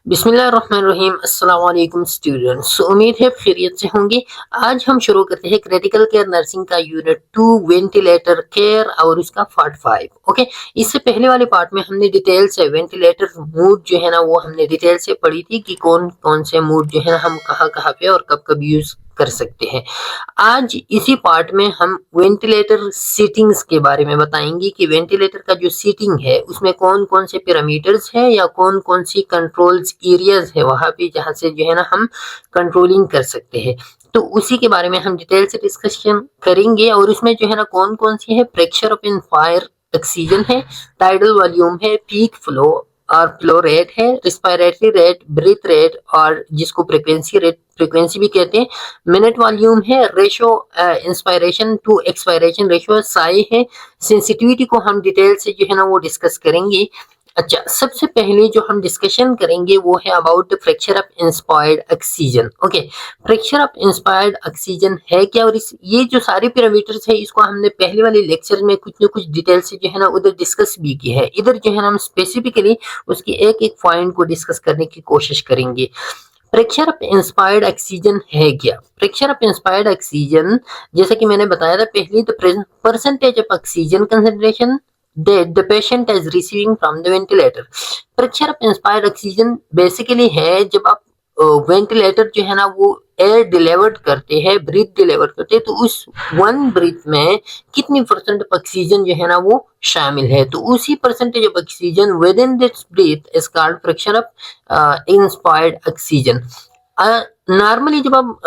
बिस्मिल्लाहिर्रहमानिर्रहीम। अस्सलाम वालेकुम स्टूडेंट्स, उम्मीद है खैरियत से होंगे। आज हम शुरू करते हैं क्रिटिकल केयर नर्सिंग का यूनिट 2 वेंटिलेटर केयर और उसका पार्ट 5। ओके, इससे पहले वाले पार्ट में हमने डिटेल से वेंटिलेटर मूड जो है ना वो हमने डिटेल से पढ़ी थी कि कौन कौन से मूड जो है ना हम कहाँ कहाँ पे और कब कब यूज कर सकते हैं। आज इसी पार्ट में हम वेंटिलेटर सीटिंग्स के बारे में बताएंगे कि वेंटिलेटर का जो सीटिंग है उसमें कौन कौन से पैरामीटर्स है या कौन कौन सी कंट्रोल्स एरियाज है वहां पे जहां से जो है ना हम कंट्रोलिंग कर सकते हैं। तो उसी के बारे में हम डिटेल से डिस्कशन करेंगे और उसमें जो है ना कौन कौन सी है, प्रेशर ऑफ इंस्पायर ऑक्सीजन है, टाइडल वॉल्यूम है, पीक फ्लो और फ्लो रेट है, रिस्पायरेटरी रेट, ब्रीथ रेट और जिसको फ्रीक्वेंसी भी कहते हैं, मिनट वॉल्यूम है, ratio inspiration to expiration ratio साई है। सेंसिटिविटी को हम डिटेल से जो है ना वो डिस्कस करेंगे। अच्छा, सबसे पहले जो हम डिस्कशन करेंगे वो है about the fracture of inspired oxygen. Okay, fracture of inspired oxygen है क्या और ये जो सारे पैरामीटर्स है इसको हमने पहले वाले लेक्चर में कुछ ना कुछ डिटेल से जो है ना उधर डिस्कस भी की है। इधर जो है ना हम स्पेसिफिकली उसकी एक एक पॉइंट को डिस्कस करने की कोशिश करेंगे। फ्रैक्चर ऑफ इंस्पायर्ड ऑक्सीजन है क्या? फ्रैक्चर ऑफ इंस्पायर्ड ऑक्सीजन जैसे कि मैंने बताया था पहले, the percentage of oxygen concentration the patient is receiving from the ventilator। Fracture of inspired oxygen basically है जब आप वेंटिलेटर जो है ना वो एयर डिलीवर्ड करते हैं, ब्रीथ डिलीवर करते हैं, तो उस वन ब्रीथ में कितनी परसेंट ऑक्सीजन जो है ना वो शामिल है, तो उसी percentage of oxygen with in this breath is called fracture of inspired oxygen. Normally जब आप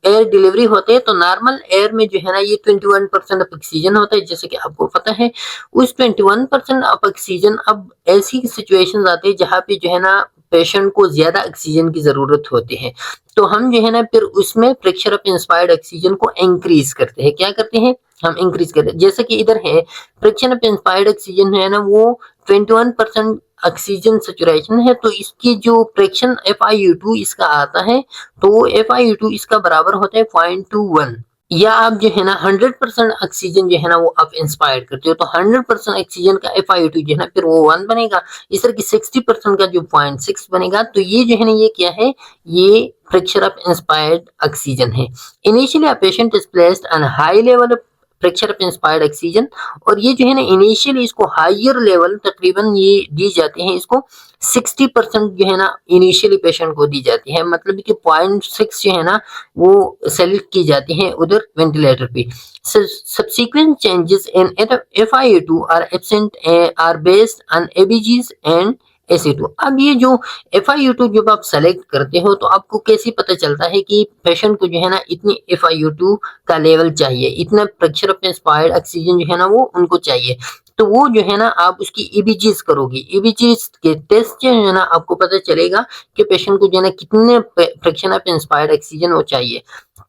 एयर डिलीवरी होते हैं तो नॉर्मल एयर में जो है ना ये 21% ऑफ ऑक्सीजन होता है, जैसे कि आपको पता है। उस 21% ऑफ ऑक्सीजन, अब ऐसी सिचुएशंस आती है जहाँ पे जो है ना पेशेंट को ज्यादा ऑक्सीजन की जरूरत होती है, तो हम जो है ना फिर उसमें प्रेशर ऑफ इंस्पायर्ड ऑक्सीजन को इंक्रीज करते हैं। क्या करते हैं? हम इंक्रीज करते हैं। जैसे कि इधर है फ्रैक्शन ऑफ इंस्पायर्ड ऑक्सीजन है ना वो 21% ऑक्सीजन सेचुरेशन है, तो इसकी जो फ्रैक्शन FiO2 इसका आता है तो वो FiO2 इसका बराबर होता है 0.21। या आप जो है ना 100% ऑक्सीजन जो है ना वो आप इंस्पायर करते हो तो 100% ऑक्सीजन का FiO2 जो है ना फिर वो 1 बनेगा। इस तरह की 60% का जो 0.6 बनेगा। तो ये जो है ना ये क्या है, ये फ्रैक्चर ऑफ इंस्पायर्ड ऑक्सीजन है। Initially a patient is placed on high level of fracture of inspired oxygen, और ये जो है ना इनिशियली इसको हायर लेवल तकरीबन ये दी जाती है, इसको 60% जो है ना इनिशियली पेशेंट को दी जाती है, मतलब कि 0.6 जो है ना वो सेलेक्ट की जाती है उधर वेंटिलेटर पे। Subsequent changes in FiO2 are absent are based on ABGs and AC2। अब ये जो FiO2 जब आप सेलेक्ट करते हो तो आपको कैसे पता चलता है कि पेशेंट को जो है ना इतनी FiO2 का लेवल चाहिए, इतना प्रेशर ऑफ इंस्पायर्ड ऑक्सीजन जो है ना वो उनको चाहिए, तो वो जो है ना आप उसकी EBGs करोगे। EBGs के टेस्ट जो है ना आपको पता चलेगा कि पेशेंट को जो है ना कितने फ्रैक्शन ऑफ इंस्पायर्ड ऑक्सीजन वो चाहिए।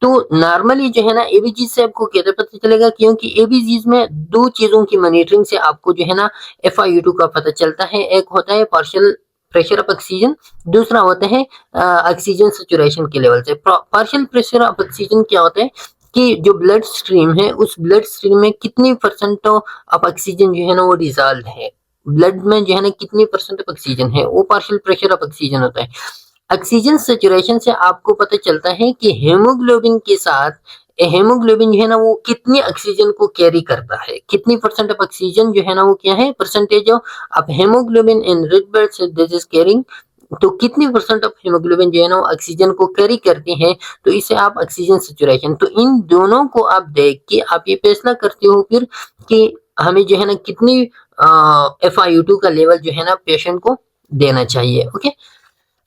तो नॉर्मली जो है ना एबीजीज से आपको कैसे पता चलेगा, क्योंकि एबीजीज में दो चीजों की मॉनिटरिंग से आपको जो है ना FiO2 का पता चलता है। एक होता है पार्शियल प्रेशर ऑफ ऑक्सीजन, दूसरा होता है ऑक्सीजन सेचुरेशन के लेवल से। पार्शियल प्रेशर ऑफ ऑक्सीजन क्या होता है कि जो ब्लड स्ट्रीम है उस ब्लड स्ट्रीम में कितनी परसेंट ऑफ ऑक्सीजन जो है ना वो डिजॉल्व है, ब्लड में जो है ना कितनी परसेंट ऑफ ऑक्सीजन है, वो पार्शियल प्रेशर ऑफ ऑक्सीजन होता है। ऑक्सीजन सेचुरेशन से आपको पता चलता है कि हेमोग्लोबिन के साथ हेमोग्लोबिन जो है ना वो कितनी ऑक्सीजन को कैरी करता है, कितनी परसेंट ऑफ ऑक्सीजन जो है ना वो क्या है, percentage of haemoglobin in red blood cell this is carrying. तो कितनी परसेंट ऑफ हेमोग्लोबिन जो है ना ऑक्सीजन को कैरी करते हैं, तो इसे आप ऑक्सीजन सेचुरेशन, तो इन दोनों को आप देख के आप ये फैसला करते हो फिर कि हमें जो है ना कितनी FiO2 का लेवल जो है ना पेशेंट को देना चाहिए। ओके,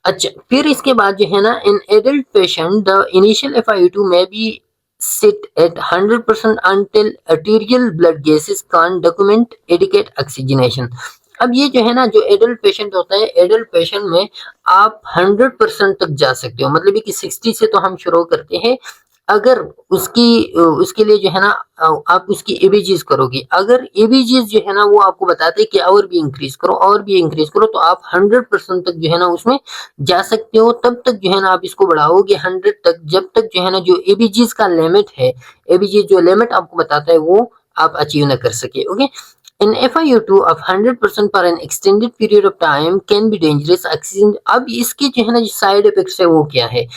अच्छा, फिर इसके बाद जो है ना in adult patient the initial FiO2 में B sit at 100% until arterial blood gases can't document adequate oxygenation। अब ये जो है ना जो एडल्ट पेशेंट होता है, एडल्ट पेशेंट में आप 100% तक जा सकते हो, मतलब कि 60 से तो हम शुरू करते हैं। अगर उसके लिए जो है ना आप उसकी एबीजीज करोगे, अगर एबीजीज जो है ना वो आपको बताते हैं कि और भी इंक्रीज करो और भी इंक्रीज करो, तो आप 100% तक जो है ना उसमें जा सकते हो। तब तक जो है ना आप इसको बढ़ाओगे 100 तक, जब तक जो है ना जो एबीजीज का लिमिट है, एबीजीज जो लिमिट आपको बताता है वो आप अचीव ना कर सके। Okay, in FiO2 of 100% for an extended period of time can be dangerous oxygen. अब इसके जो है ना साइड इफेक्ट्स है वो क्या है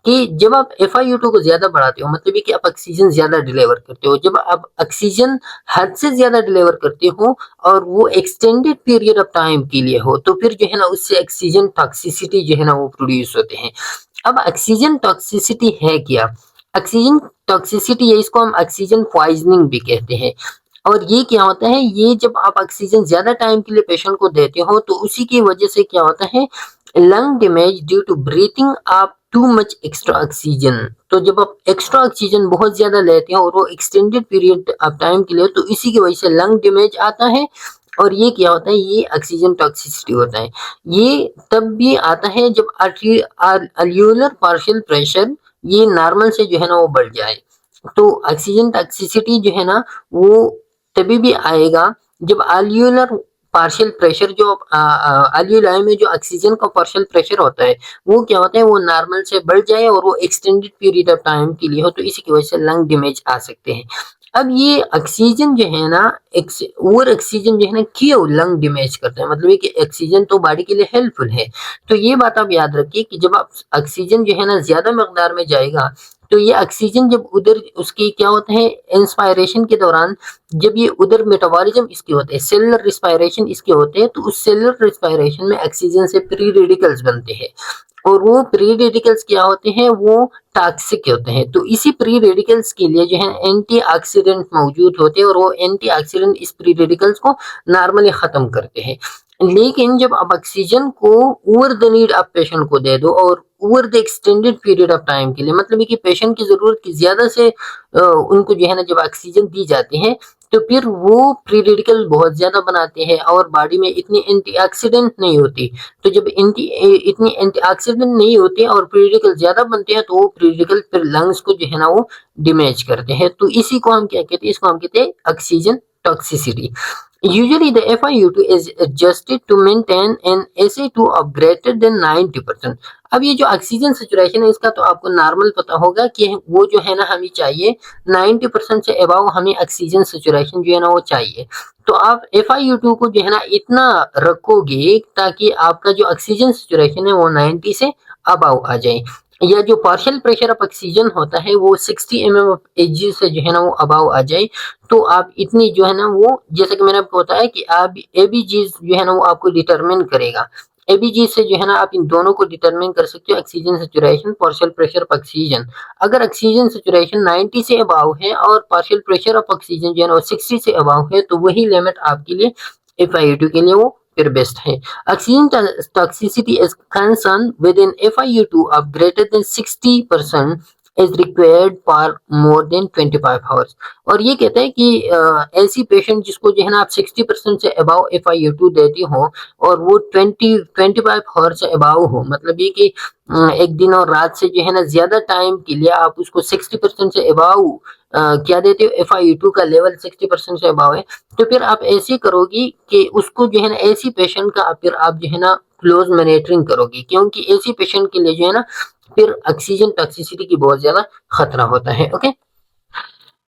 कि जब आप FiO2 को ज्यादा बढ़ाते हो मतलब ये कि आप ऑक्सीजन ज्यादा डिलीवर करते हो। जब आप ऑक्सीजन हद से ज्यादा डिलीवर करते हो और वो एक्सटेंडेड पीरियड ऑफ टाइम के लिए हो तो फिर जो है ना उससे ऑक्सीजन टॉक्सिसिटी जो है ना वो प्रोड्यूस होते हैं। अब ऑक्सीजन टॉक्सिसिटी है क्या? ऑक्सीजन टॉक्सिसिटी है, इसको हम ऑक्सीजन पॉइजनिंग भी कहते हैं। और ये क्या होता है, ये जब आप ऑक्सीजन ज्यादा टाइम के लिए पेशेंट को देते हो तो उसी की वजह से क्या होता है, lung damage due to breathing आप टू मच एक्स्ट्रा ऑक्सीजन। तो जब आप एक्स्ट्रा ऑक्सीजन बहुत ज्यादा लेते हैं और वो एक्सटेंडेड पीरियड ऑफ टाइम के लिए तो इसी की वजह से लंग डैमेज आता है। और ये क्या होता है, ये ऑक्सीजन टॉक्सिसिटी होता है। ये तब भी आता है जब अल्यूलर पार्शियल प्रेशर ये नॉर्मल से जो है ना वो बढ़ जाए। तो ऑक्सीजन टॉक्सिसिटी जो है ना वो तभी भी आएगा जब अल्यूलर पार्शियल प्रेशर जो अल्यूलाई में जो ऑक्सीजन का पार्शियल प्रेशर होता है वो क्या होता है, वो नॉर्मल से बढ़ जाए और वो एक्सटेंडेड पीरियड ऑफ टाइम के लिए हो तो इसी की वजह से लंग डैमेज आ सकते हैं। अब ये ऑक्सीजन जो है ना ओवर ऑक्सीजन जो है ना क्यों लंग डैमेज करता है, मतलब ये कि ऑक्सीजन तो बॉडी के लिए हेल्पफुल है। तो ये बात आप याद रखिए कि जब आप ऑक्सीजन जो है ना ज्यादा मकदार में जाएगा तो ये ऑक्सीजन जब उधर उसकी क्या होता है इंस्पायरेशन के दौरान जब ये उधर मेटाबॉलिज्म इसके होते हैं, सेलुलर रिस्पायरेशन इसके होते हैं, तो उस सेलुलर रिस्पायरेशन में ऑक्सीजन से फ्री रेडिकल्स बनते हैं और वो फ्री रेडिकल्स क्या होते हैं, वो टॉक्सिक होते हैं। तो इसी फ्री रेडिकल्स के लिए जो है एंटीऑक्सीडेंट मौजूद होते हैं और वो एंटीऑक्सीडेंट इस फ्री रेडिकल्स को नॉर्मली खत्म करते हैं। लेकिन जब आप ऑक्सीजन को ओवर द नीड आप पेशेंट को दे दो और over the extended period of time के लिए, मतलब कि पेशेंट की जरूरत की ज्यादा से उनको जो है ना जब ऑक्सीजन दी जाती है तो फिर वो फ्री रेडिकल बहुत ज्यादा बनाते हैं और बॉडी में इतनी एंटीऑक्सीडेंट नहीं होती। तो जब इतनी एंटीऑक्सीडेंट नहीं होती और फ्री रेडिकल ज्यादा बनते हैं तो वो फ्री रेडिकल फिर लंग्स को जो है ना वो डैमेज करते हैं। तो इसी को हम क्या कहते हैं, इसको हम कहते हैं oxygen toxicity. Usually the FiO2 is adjusted to maintain an SA2 of greater than 90%। अब ये जो ऑक्सीजन सैचुरेशन है इसका तो आपको नॉर्मल पता होगा कि वो जो है ना हमें चाहिए 90% से अबव हमें ऑक्सीजन सैचुरेशन जो है ना वो चाहिए। तो आप FiO2 को जो है ना इतना रखोगे ताकि आपका जो ऑक्सीजन सैचुरेशन है वो 90 से अबव आ जाए, या जो पार्शियल प्रेशर ऑफ ऑक्सीजन होता है वो 60 mm ऑफ Hg से जो है ना वो अबव आ जाए। तो आप इतनी जो है ना वो, जैसे कि मैंने आपको बताया कि आप ABG जो है ना वो आपको डिटरमिन करेगा। ABG से जो है ना आप इन दोनों को डिटरमिन कर सकते हो, oxygen saturation, partial pressure of oxygen. अगर ऑक्सीजन सैचुरेशन 90 से अबव है और पार्शियल प्रेशर ऑफ ऑक्सीजन जो है ना वो 60 से अबव है तो वही लिमिट आपके लिए FiO2 के लिए वो फिर बेस्ट है। Oxygen toxicity is concern with in FiO2 of greater than 60% is required for more than 25 hours. और ये कहता है कि ऐसी पेशेंट जिसको जो है ना आप 60% से अबाव FiO2 देती हो और वो 25 आवर से अबाव हो, मतलब ये कि एक दिन और रात से जो है ना ज्यादा टाइम के लिए आप उसको 60% से अबाव क्या देते हो, FiO2 का लेवल 60% से अबाव है तो फिर आप ऐसे करोगी कि उसको जो है ना ऐसी पेशेंट का फिर आप जो है ना क्लोज मॉनिटरिंग करोगी, क्योंकि ऐसी पेशेंट के लिए जो है ना फिर ऑक्सीजन टॉक्सिसिटी की बहुत ज्यादा खतरा होता है। ओके,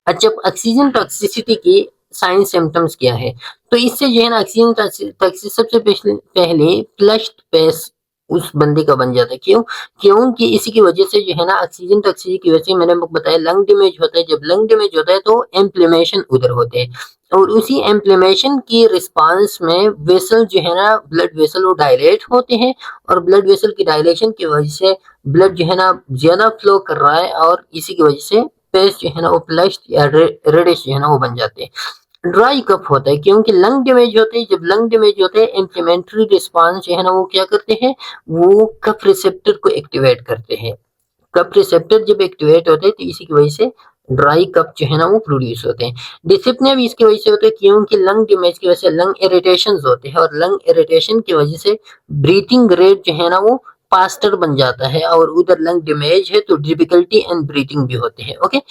अच्छा ऑक्सीजन टॉक्सिसिटी की साइन सिम्टम्स क्या है, तो इससे जो है ना ऑक्सीजन टॉक्सिसिटी सबसे पहले फ्लश्ड फेस उस बंदे का बन जाता है। क्यों? क्योंकि इसी की वजह से जो है ना ऑक्सीजन टॉक्सिसिटी की वजह से मैंने आपको बताया लंग डैमेज होता है। जब लंग डैमेज होता है तो इन्फ्लेमेशन उधर होते हैं और उसी इन्फ्लेमेशन की रिस्पांस में वेसल जो है ना ब्लड वेसल वो डायलेट होते हैं और ब्लड वेसल की डायलेशन की वजह से ब्लड जो है ना ज्यादा फ्लो कर रहा है और इसी की वजह से फेस जो है ना वो फ्लश्ड या रेडिश जो है ना वो बन जाते हैं। ड्राई कफ होता है क्योंकि लंग डैमेज होते हैं। जब लंग डैमेज होते हैं इन्फ्लेमेटरी रिस्पांस जो है ना वो क्या करते हैं, वो कफ रिसेप्टर को एक्टिवेट करते हैं। कफ रिसेप्टर जब एक्टिवेट होते हैं तो इसी की वजह से ड्राई कफ जो है ना वो प्रोड्यूस होते हैं। डिस्पनिया भी इसकी वजह से होता है क्योंकि लंग डैमेज की वजह से लंग इरिटेशन होते हैं और लंग इरिटेशन की वजह से ब्रीथिंग रेट जो है ना वो फास्टर बन जाता है और उधर लंग डैमेज है तो डिफिकल्टी इन ब्रीथिंग भी होते हैं। ओके,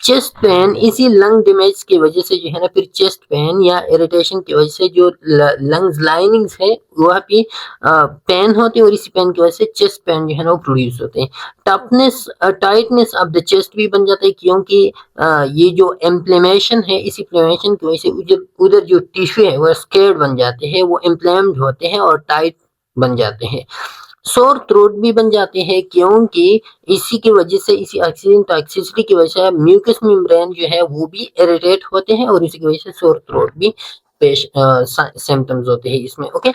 चेस्ट पेन इसी लंग डैमेज की वजह से जो है ना फिर चेस्ट पेन या इरिटेशन की वजह से जो लंग्स लाइनिंग्स है वह भी पेन होते हैं और इसी पेन की वजह से चेस्ट पेन जो है ना वो प्रोड्यूस होते हैं। Toughness tightness of the chest भी बन जाता है क्योंकि ये जो इन्फ्लेमेशन है इस इन्फ्लेमेशन की वजह से उधर उधर जो टिश्यू है वो स्केर्ड बन जाते हैं, वो इन्फ्लेम्ड होते हैं और टाइट बन जाते हैं। सोर थ्रोट भी बन जाते हैं क्योंकि इसी की वजह से इसी ऑक्सीजन टॉक्सिसिटी की वजह से म्यूकस मेम्ब्रेन जो है वो भी इरिटेट होते हैं और इसी की वजह से सोर थ्रोट भी पेश सिम्टम्स होते हैं इसमें। ओके,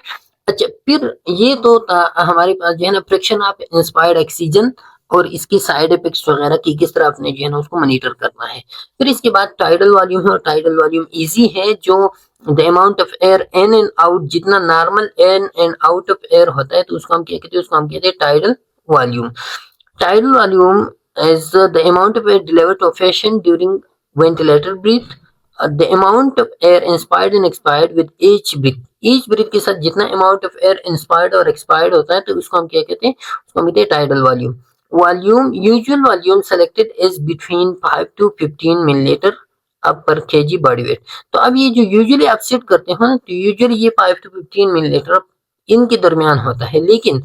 अच्छा फिर ये तो था हमारे पास जो है ना फ्रिक्शन ऑफ इंस्पायर्ड ऑक्सीजन और इसकी साइड इफेक्ट्स वगैरह की किस तरह आपने जो है ना उसको मॉनिटर करना है। फिर इसके बाद टाइडल वॉल्यूम है और टाइडल वॉल्यूम इजी है, जो the amount of air in and out जितना normal in and out of air होता है तो उसको हम क्या कहते हैं, उसको हम कहते हैं tidal volume. Tidal volume is the amount of air delivered to patient during ventilator breath, the amount of air inspired and expired with each breath के साथ जितना अमाउंट ऑफ एयर इंस्पायर्ड और एक्सपायर्ड होता है तो उसको हम क्या कहते हैं, उसको हम कहते हैं tidal volume. Volume usual volume selected is between 5 to 15 millilitre अब पर केजी बॉडी वेट। तो अब ये जो यूजुअली आप सेट करते हो ना तो यूजुअली ये 5 to 15 मिलीलीटर इनके दरमियान होता है, लेकिन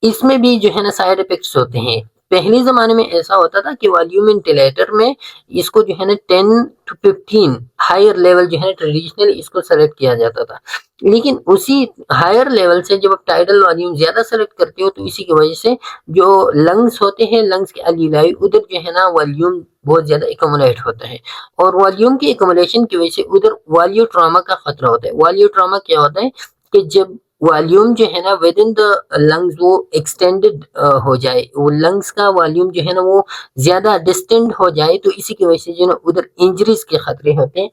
इसमें भी जो है ना साइड इफेक्ट्स होते हैं। पहले जमाने में ऐसा होता था कि वॉल्यूम इंटिलेटर में इसको जो है ना 10 to 15 हायर लेवल जो है ट्रेडिशनल इसको सेलेक्ट किया जाता था, लेकिन उसी हायर लेवल से जब आप टाइडल वॉल्यूम ज्यादा सेलेक्ट करते हो तो इसी की वजह से जो लंग्स होते हैं, लंग्स के अलीलाई उधर जो है ना वॉल्यूम बहुत ज्यादा एकमुलेट होता है और वॉल्यूम की एकमुलेशन की वजह से उधर वॉल्यूम ट्रॉमा का खतरा होता है। वॉल्यूम ट्रॉमा क्या होता है कि जब वॉल्यूम जो है ना विद इन द लंग्स वो एक्सटेंडेड हो जाए, वो लंग्स का वॉल्यूम जो है ना वो ज्यादा डिस्टेंट हो जाए तो इसी की वजह से जो है ना उधर इंजरीज के खतरे होते हैं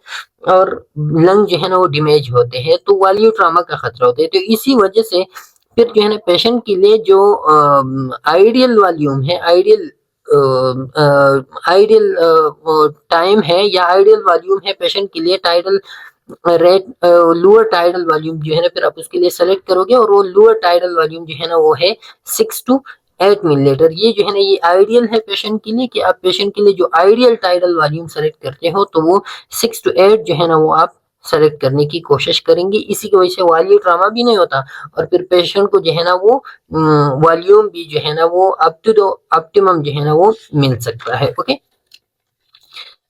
और लंग जो है ना वो डैमेज होते हैं, तो वॉल्यूम ट्रॉमा का खतरा होता है। तो इसी वजह से फिर जो है ना पेशेंट के लिए जो आइडियल वॉल्यूम है, आइडियल टाइम है या आइडियल वॉल्यूम है पेशेंट के लिए tidal rate lower tidal volume जो है ना फिर आप उसके लिए सेलेक्ट करोगे और वो लोअर टाइडल वॉल्यूम जो है ना वो है 6 to 8 मिलीलीटर। ये जो है ना ये आइडियल है पेशेंट के लिए कि आप पेशेंट के लिए जो आइडियल टाइडल वॉल्यूम सेलेक्ट करते हो तो वो 6 to 8 जो है ना वो आप सेलेक्ट करने की कोशिश करेंगे। इसी की वजह से वॉल्यूम ट्रॉमा भी नहीं होता और फिर पेशेंट को जो है ना वो वॉल्यूम भी जो है ना वो अप टू द ऑप्टिमम जो है ना वो मिल सकता है। ओके,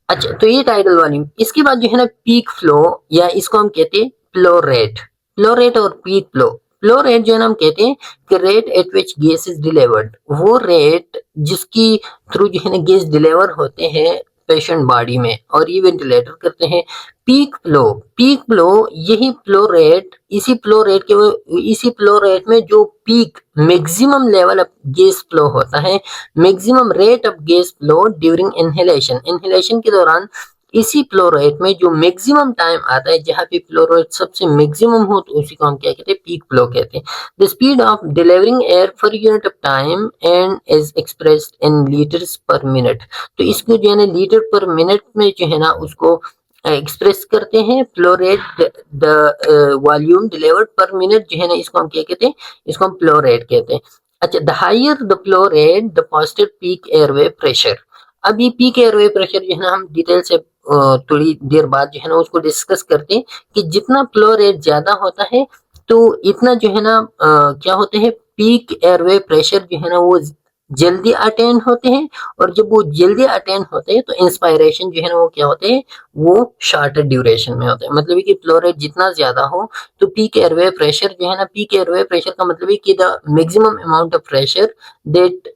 अच्छा तो ये टाइडल वॉल्यूम। इसके बाद जो है ना पीक फ्लो या इसको हम कहते हैं फ्लो रेट। फ्लो रेट और पीक फ्लो, फ्लो रेट जो है ना हम कहते हैं कि rate at which gas is delivered, वो रेट जिसकी थ्रू जो है ना गैस डिलीवर होते हैं पेशेंट बॉडी में और ये वेंटिलेटर करते हैं। पीक फ्लो, पीक फ्लो यही फ्लो रेट, इसी फ्लो रेट में जो peak maximum level of gas flow होता है, maximum rate of gas flow during inhalation, inhalation के दौरान इसी फ्लो रेट में जो मैक्सिमम टाइम आता है जहां पे फ्लो रेट सबसे मैक्सिमम हो तो उसी को हम क्या कहते हैं, पीक फ्लो कहते हैं। The speed of delivering air for unit of time and is expressed in litres पर मिनट। तो इसको जो है ना लीटर पर मिनट में जो है ना उसको एक्सप्रेस करते हैं। Flow rate the volume delivered पर मिनट जो है ना इसको हम क्या कहते हैं, इसको हम फ्लो रेट कहते हैं। अच्छा, the higher the flow rate the faster peak airway pressure. अब ये पीक एयरवे प्रेशर जो है ना हम डिटेल से थोड़ी देर बाद जो है ना उसको डिस्कस करते हैं कि जितना फ्लो रेट ज्यादा होता है तो इतना जो है ना क्या होते हैं पीक एयरवे प्रेशर जो है ना वो जल्दी अटेन होते हैं और जब वो जल्दी अटेन होते हैं तो इंस्पायरेशन जो है ना वो क्या होते हैं, वो शॉर्टर ड्यूरेशन में होते हैं। मतलब कि फ्लो रेट जितना ज्यादा हो तो पीक एयरवे प्रेशर जो है ना, पीक एयरवे प्रेशर का मतलब है कि the maximum amount of pressure that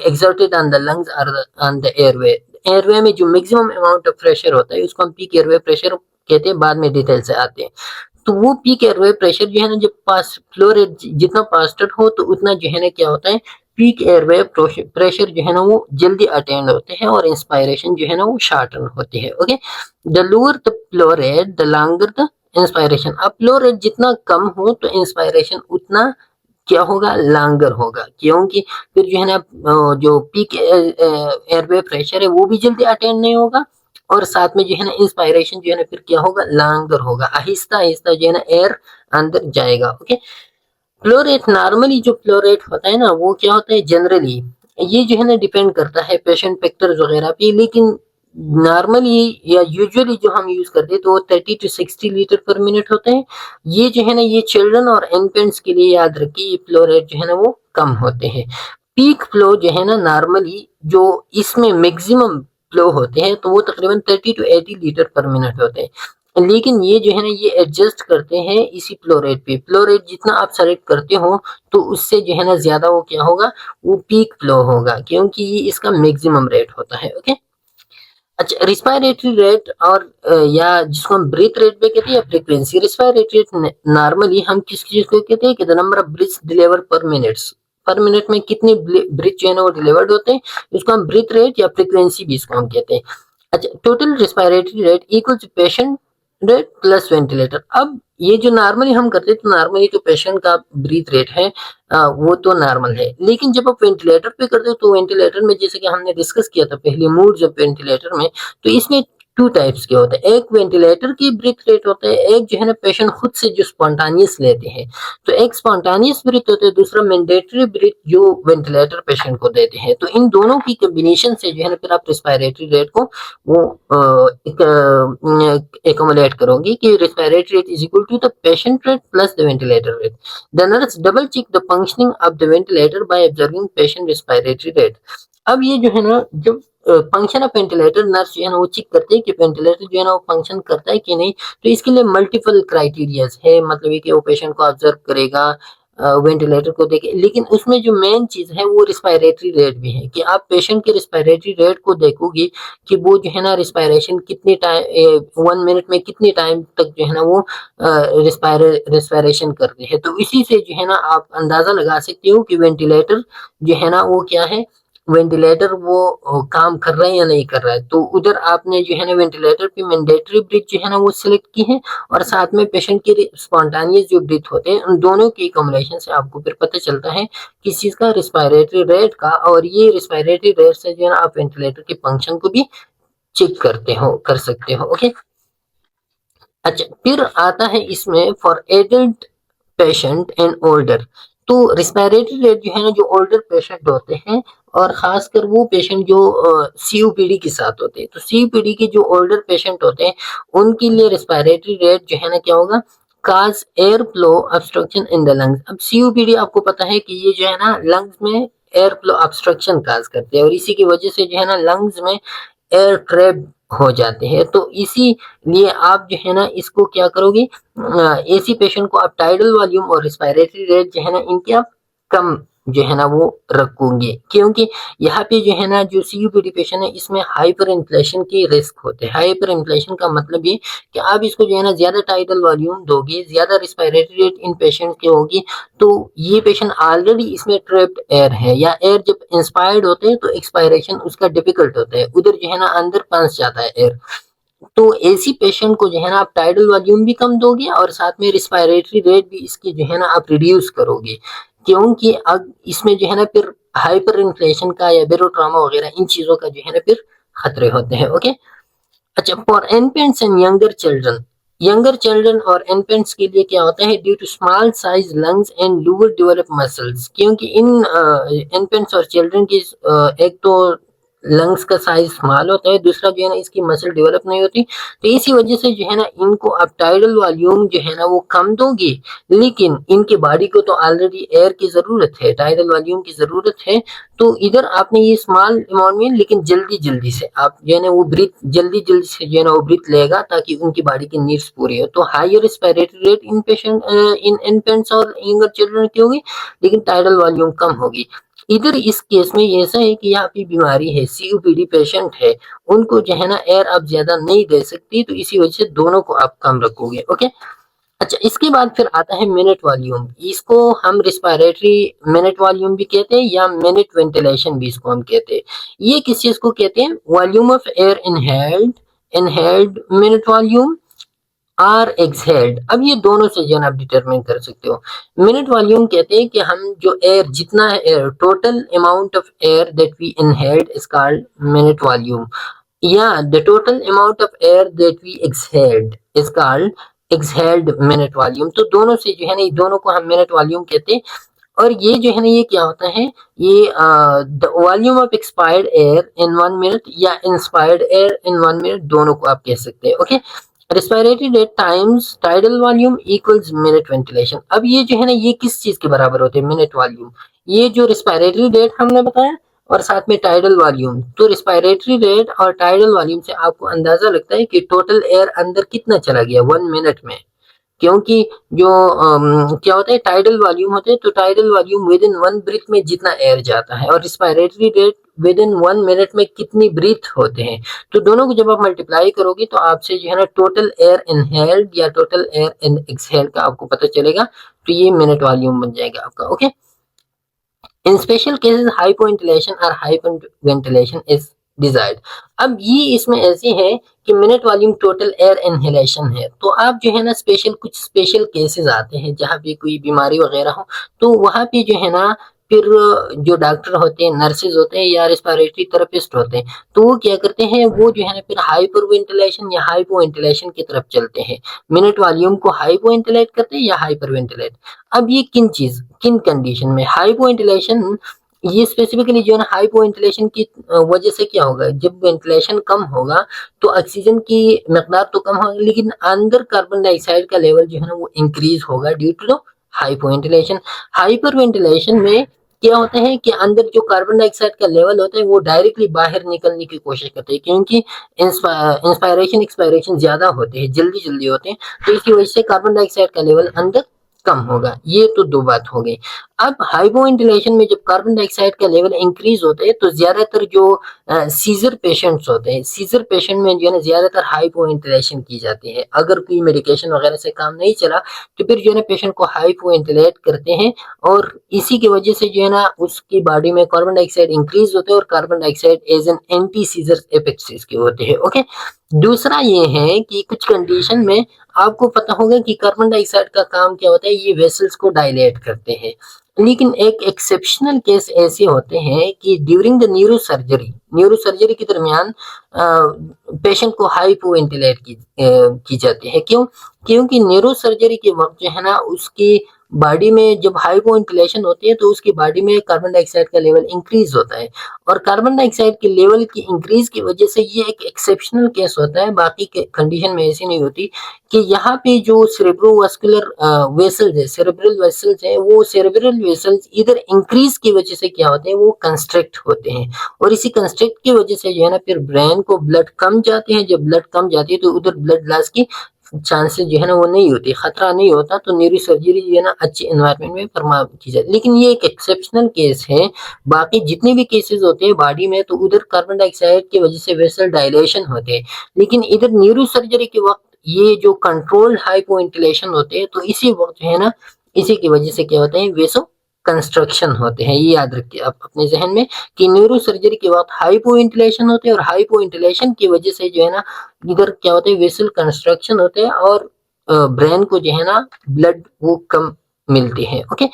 exerted on the lungs or on the airway, airway में जो मैक्सिमम अमाउंट ऑफ प्रेशर होता है उसको हम पीक एयरवे प्रेशर कहते हैं, बाद में डिटेल से आते हैं। तो वो पीक एयरवे प्रेशर जो है ना जब पास फ्लो रेट जितना फास्टर हो तो उतना जो है ना क्या होता है, पीक एयरवे प्रेशर जो है ना वो जल्दी अटेंड होते हैं और इंस्पायरेशन जो है ना वो शॉर्टन होती है। Okay, the lower the flow rate the longer the inspiration. अब फ्लो रेट जितना कम हो तो इंस्पायरेशन उतना क्या होगा, लॉन्गर होगा, क्योंकि फिर जो है ना जो पीक एयरवे प्रेशर है वो भी जल्दी अटेंड नहीं होगा और साथ में जो है ना इंस्पायरेशन जो है ना फिर क्या होगा, लॉन्गर होगा, आहिस्ता आहिस्ता जो है ना एयर अंदर जाएगा। ओके, फ्लो रेट नॉर्मली जो फ्लो रेट होता है ना वो क्या होता है जनरली ये जो है ना डिपेंड करता है पेशेंट फैक्टर्स वगैरह पे, लेकिन नॉर्मली या यूजुअली जो हम यूज करते हैं तो 30 टू 60 लीटर पर मिनट होते हैं। ये जो है ना ये चिल्ड्रन और इन्फेंट्स के लिए याद रखिए, ये फ्लो रेट जो है ना वो कम होते हैं। पीक फ्लो जो है ना नॉर्मली जो इसमें मैक्सिमम फ्लो होते हैं तो वो तकरीबन 30 टू 80 लीटर पर मिनट होते हैं। लेकिन ये जो है ना ये एडजस्ट करते हैं इसी फ्लो रेट पे। फ्लो रेट जितना आप सेलेक्ट करते हो तो उससे जो है ना ज्यादा वो क्या होगा, वो पीक फ्लो होगा, क्योंकि ये इसका मैक्सिमम रेट होता है। ओके। अच्छा, रिस्पायरेटरी रेट और या जिसको हम ब्रीथ रेट पे कहते हैं या फ्रीक्वेंसी। रिस्पायरेटरी रेट नॉर्मली हम किस चीज को कहते हैं कि the number of breaths deliver per minute में कितने ब्रीथ जो है ना वो डिलीवर्ड होते हैं, इसको हम ब्रीथ रेट या फ्रीक्वेंसी भी इसको हम कहते हैं। अच्छा, total respiratory rate equal to patient rate plus ventilator. अब ये जो नॉर्मली हम करते हैं तो नॉर्मली जो पेशेंट का ब्रीथ रेट है वो तो नॉर्मल है, लेकिन जब आप वेंटिलेटर पे करते हो तो वेंटिलेटर में जैसे कि हमने डिस्कस किया था पहले मोड्स ऑफ वेंटिलेटर में, तो इसमें टू टाइप्स के होते हैं। एक वेंटिलेटर की ब्रीथ रेट होता है, एक जो है ना पेशेंट खुद से जो स्पॉन्टानियस लेते हैं। तो एक स्पॉन्टानियस ब्रीथ होता है, दूसरा मैंडेटरी ब्रीथ जो वेंटिलेटर पेशेंट को देते हैं। तो इन दोनों की कॉम्बिनेशन से जो है ना फिर आप रिस्पायरेटरी रेट को वो एकोमोडेट करोगे कि respiratory rate is equal to the patient rate plus the ventilator rate. The nurse double check the functioning of the ventilator by observing patient respiratory rate. अब ये जो है ना जब फंक्शन ऑफ वेंटिलेटर नर्स जो है ना वो चेक करते हैं कि वेंटिलेटर जो है ना वो फंक्शन करता है कि नहीं। तो इसके लिए मल्टीपल क्राइटेरियाज है, मतलब ये कि वो पेशेंट को ऑब्जर्व करेगा, वेंटिलेटर को देखे, लेकिन उसमें जो मेन चीज है वो रिस्पायरेटरी रेट भी है कि आप पेशेंट के रिस्पायरेटरी रेट को देखोगे कि वो जो है ना रिस्पायरेशन कितने टाइम 1 मिनट में कितने टाइम तक जो है ना वो रिस्पायरेशन करते हैं। तो इसी से जो है ना आप अंदाजा लगा सकते हो कि वेंटिलेटर जो है ना वो क्या है, वेंटिलेटर वो काम कर रहा है या नहीं कर रहा है। तो उधर आपने जो है ना वेंटिलेटर पे मैंडेटरी ब्रीथ जो है ना वो सिलेक्ट की है, और साथ में पेशेंट के स्पॉन्टानियस जो ब्रीथ होते हैं उन दोनों की कॉम्बिनेशन से आपको फिर पता चलता है किस चीज का, रिस्पायरेटरी रेट का। और ये रिस्पायरेटरी रेट से जो है ना आप वेंटिलेटर के फंक्शन को भी चेक कर सकते हो। ओके। अच्छा, फिर आता है इसमें for adult patient and older. तो रिस्पायरेटरी रेट जो है ना जो ओल्डर पेशेंट होते हैं और खासकर वो पेशेंट जो सीओपीडी के साथ होते हैं, तो सीओपीडी के जो ओल्डर पेशेंट होते हैं उनके लिए रिस्पायरेटरी रेट जो है ना क्या होगा, cause air flow obstruction in the lungs. अब सीओपीडी आपको पता है कि ये जो है ना लंग्स में एयर फ्लो ऑब्स्ट्रक्शन काज करते हैं, और इसी की वजह से जो है ना लंग्स में एयर ट्रैप हो जाते हैं। तो इसीलिए आप जो है ना इसको क्या करोगे, ऐसी पेशेंट को आप टाइडल वॉल्यूम और रिस्पायरेटरी रेट जो है ना इनके आप कम जो है ना वो रखोगे, क्योंकि यहाँ पे जो है ना जो सीयूपीडी पेशेंट है इसमें हाइपर इन्फ्लेशन की रिस्क होते हैं। हाइपर इन्फ्लेशन का मतलब ये कि आप इसको जो है ना ज्यादा टाइडल वॉल्यूम दोगे, ज्यादा रिस्पायरेटरी रेट इन पेशेंट की होगी, तो ये पेशेंट ऑलरेडी इसमें ट्रैप्ड एयर है, या एयर जब इंस्पायर्ड होते हैं तो एक्सपायरेशन उसका डिफिकल्ट होता है, उधर जो है ना अंदर फंस जाता है एयर। तो ऐसी पेशेंट को जो है ना आप टाइडल वॉल्यूम भी कम दोगे और साथ में रिस्पायरेटरी रेट भी इसकी जो है ना आप रिड्यूस करोगे, क्योंकि अब इसमें जो है ना फिर हाइपर इन्फ्लेशन का या बेरोट्रामा वगैरह इन चीजों का जो है ना फिर खतरे होते हैं। ओके। अच्छा, for infants and younger children और इन्फेंट्स के लिए क्या होता है, due to small size lungs and lower develop muscles, क्योंकि इन इन्फेंट्स और चिल्ड्रन की एक तो लंग्स का साइज स्मॉल होता है, दूसरा जो है ना इसकी मसल डेवलप नहीं होती। तो इसी वजह से जो है ना इनको आप टाइडल वॉल्यूम जो है ना वो कम दोगे, लेकिन इनके बॉडी को तो ऑलरेडी एयर की जरूरत है, टाइडल वॉल्यूम की जरूरत है। तो इधर आपने ये स्मॉल अमाउंट में, लेकिन जल्दी जल्दी से आप जो है ना वो ब्रीथ जल्दी जल्दी से जो है ना वो ब्रीथ लेगा ताकि उनकी बॉडी की नीड्स पूरी हो। तो higher respiratory rate in patient in infants और यंगर चिल्ड्रन की होगी, लेकिन टाइडल वॉल्यूम कम होगी। इधर इस केस में ऐसा है कि यहाँ पे बीमारी है, सीओपीडी पेशेंट है, उनको जो है ना एयर आप ज्यादा नहीं दे सकती, तो इसी वजह से दोनों को आप कम रखोगे। ओके। अच्छा, इसके बाद फिर आता है मिनट वॉल्यूम। इसको हम रिस्पायरेटरी मिनट वॉल्यूम भी कहते हैं या मिनट वेंटिलेशन भी इसको हम कहते हैं। ये किस चीज को कहते हैं, volume of air inhaled inhaled minute volume are exhaled. अब ये दोनों से जो है आप डिटरमिन कर सकते हो। मिनट वॉल्यूम कहते हैं कि हम जो एयर जितना है air total amount of air that we inhaled is called minute volume, या the total amount of air that we exhaled is called exhaled minute volume. तो दोनों से जो है ना दोनों को हम मिनट वॉल्यूम कहते हैं। और ये जो है ना ये क्या होता है, ये the volume of expired air in 1 minute या इंस्पायर्ड एयर इन 1 मिनट, दोनों को आप कह सकते हैं। Okay, respiratory rate times tidal volume equals minute ventilation. अब ये जो है ना ये किस चीज के बराबर होते हैं, मिनट वॉल्यूम। ये जो रेस्पिरेटरी रेट हमने बताया और साथ में टाइडल वॉल्यूम, तो रेस्पिरेटरी रेट और टाइडल वॉल्यूम से आपको अंदाजा लगता है कि टोटल एयर अंदर कितना चला गया 1 मिनट में। क्योंकि जो क्या होता है, टाइडल वॉल्यूम होते हैं, तो tidal volume with in 1 breath में जितना एयर जाता है और respiratory rate with in 1 minute में कितनी ब्रीथ होते हैं, तो दोनों को जब आप मल्टीप्लाई करोगे तो आपसे जो है ना टोटल एयर इनहेल्ड या टोटल एयर इन एक्सहेल्ड का आपको पता चलेगा, तो ये मिनट वॉल्यूम बन जाएगा आपका। ओके, इन स्पेशल केसेस हाइपोवेंटिलेशन और हाइपरवेंटिलेशन इज डिजायर्ड। अब ये इसमें ऐसे है कि minute volume total air inhalation है, तो आप जो है ना कुछ स्पेशल केसेस आते हैं जहाँ पे कोई बीमारी वगैरह हो, तो वहाँ पे जो है ना फिर जो डॉक्टर होते हैं, नर्सेज होते हैं या रेस्पिरेटरी थेरेपिस्ट होते हैं, तो वो क्या करते हैं, वो जो है ना फिर हाइपर वेंटिलेशन या हाइपो वेंटिलेशन की तरफ चलते हैं। मिनट वॉल्यूम को हाइपो वेंटिलेट करते हैं या हाइपर वेंटिलेट। अब ये किन कंडीशन में हाइपो वेंटिलेशन, ये स्पेसिफिकली जो है ना हाइपो वेंटिलेशन की वजह से क्या होगा, जब वेंटिलेशन कम होगा तो ऑक्सीजन की मकदार तो कम होगी, लेकिन अंदर कार्बन डाइऑक्साइड का लेवल जो है ना वो इंक्रीज होगा due to the hypoventilation. Hyperventilation में क्या होता है कि अंदर जो कार्बन डाइऑक्साइड का लेवल होता है वो डायरेक्टली बाहर निकलने की कोशिश करते हैं, क्योंकि इंस्पायरेशन एक्सपायरेशन ज्यादा होते हैं, जल्दी जल्दी होते हैं, तो इसकी वजह से कार्बन डाइऑक्साइड का लेवल अंदर कम होगा। ये तो दो बात हो गई। अब हाइपोवेंटिलेशन में जब कार्बन डाइऑक्साइड का लेवल इंक्रीज होता है तो ज्यादातर जो सीजर पेशेंट्स होते हैं, सीजर पेशेंट में जो है ना ज्यादातर हाइपोवेंटिलेशन की जाती है। अगर कोई मेडिकेशन वगैरह से काम नहीं चला तो फिर जो है ना पेशेंट को हाइपोवेंटिलेट करते हैं, और इसी की वजह से जो है ना उसकी बॉडी में कार्बन डाइऑक्साइड इंक्रीज होते हैं और carbon dioxide as an anti seizure effects इसके होते हैं। ओके, दूसरा ये है कि कुछ कंडीशन में आपको पता होगा कि कार्बन डाइऑक्साइड का काम क्या होता है, ये वेसल्स को डायलेट करते हैं। लेकिन एक एक्सेप्शनल केस ऐसे होते हैं कि ड्यूरिंग द न्यूरोसर्जरी के दरमियान पेशेंट को हाइपोवेंटिलेट की जाती है। क्यों? क्योंकि न्यूरोसर्जरी के वक्त जो है ना उसकी बॉडी में जब हाइपोवेंटिलेशन होती है तो उसकी बॉडी में कार्बन डाइऑक्साइड का लेवल इंक्रीज होता है, और कार्बन डाइऑक्साइड के लेवल की इंक्रीज की वजह से ये एक एक्सेप्शनल केस होता है, बाकी के कंडीशन में ऐसी नहीं होती। कि यहाँ पे जो सेरेब्रोवास्कुलर वेसल्स है, सेरेब्रल वेसल्स है, वो सेरेब्रल वेसल्स इधर इंक्रीज की वजह से क्या होते हैं, वो कंस्ट्रक्ट होते हैं, और इसी कंस्ट्रक्ट की वजह से जो है ना फिर ब्रेन को ब्लड कम जाते हैं। जब ब्लड कम जाती है तो उधर ब्लड लॉस की चांसेस जो है ना वो नहीं होती, खतरा नहीं होता, तो न्यूरो सर्जरी जो है ना अच्छे एनवायरनमेंट में परफॉर्म की जाती है। लेकिन ये एक एक्सेप्शनल केस है, बाकी जितने भी केसेस होते हैं बॉडी में तो उधर कार्बन डाइऑक्साइड की वजह से वेसल डायलेशन होते हैं, लेकिन इधर न्यूरो सर्जरी के वक्त ये जो कंट्रोल्ड हाइपोवेंटिलेशन होते हैं, तो इसी वक्त जो है ना इसी की वजह से क्या होते हैं, वेसो कंस्ट्रक्शन होते हैं। ये याद रखिए आप अपने जहन में कि न्यूरो सर्जरी के वक्त हाइपोवेंटिलेशन होते हैं, और हाइपोवेंटिलेशन की वजह से जो है ना इधर क्या होता है, वेसल कंस्ट्रक्शन होते हैं, और ब्रेन को जो है ना ब्लड वो कम मिलती है। ओके,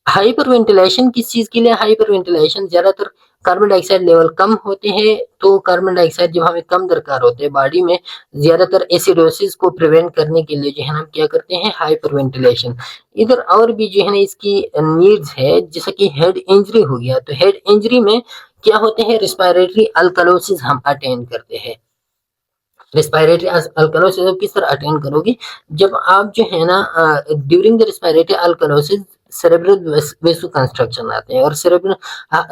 हाइपर वेंटिलेशन किस चीज के लिए, हाइपर वेंटिलेशन ज्यादातर कार्बन डाइऑक्साइड लेवल कम होते हैं, तो कार्बन डाइऑक्साइड जब हमें कम दरकार होते हैं बॉडी में, ज्यादातर एसिडोसिस को प्रिवेंट करने के लिए जो है हम क्या करते हैं, हाइपर वेंटिलेशन। इधर और भी जो है ना इसकी नीड्स है, जैसे कि हेड इंजरी हो गया, तो हेड इंजरी में क्या होते हैं, रिस्पायरेटरी अल्कलोसिस हम अटेंड करते हैं। रिस्पायरेटरी अल्कलोसिस आप किस तरह अटेंड करोगे, जब आप जो है ना during the respiratory alkalosis cerebral वेसो construction आते हैं, और सेरेब्रल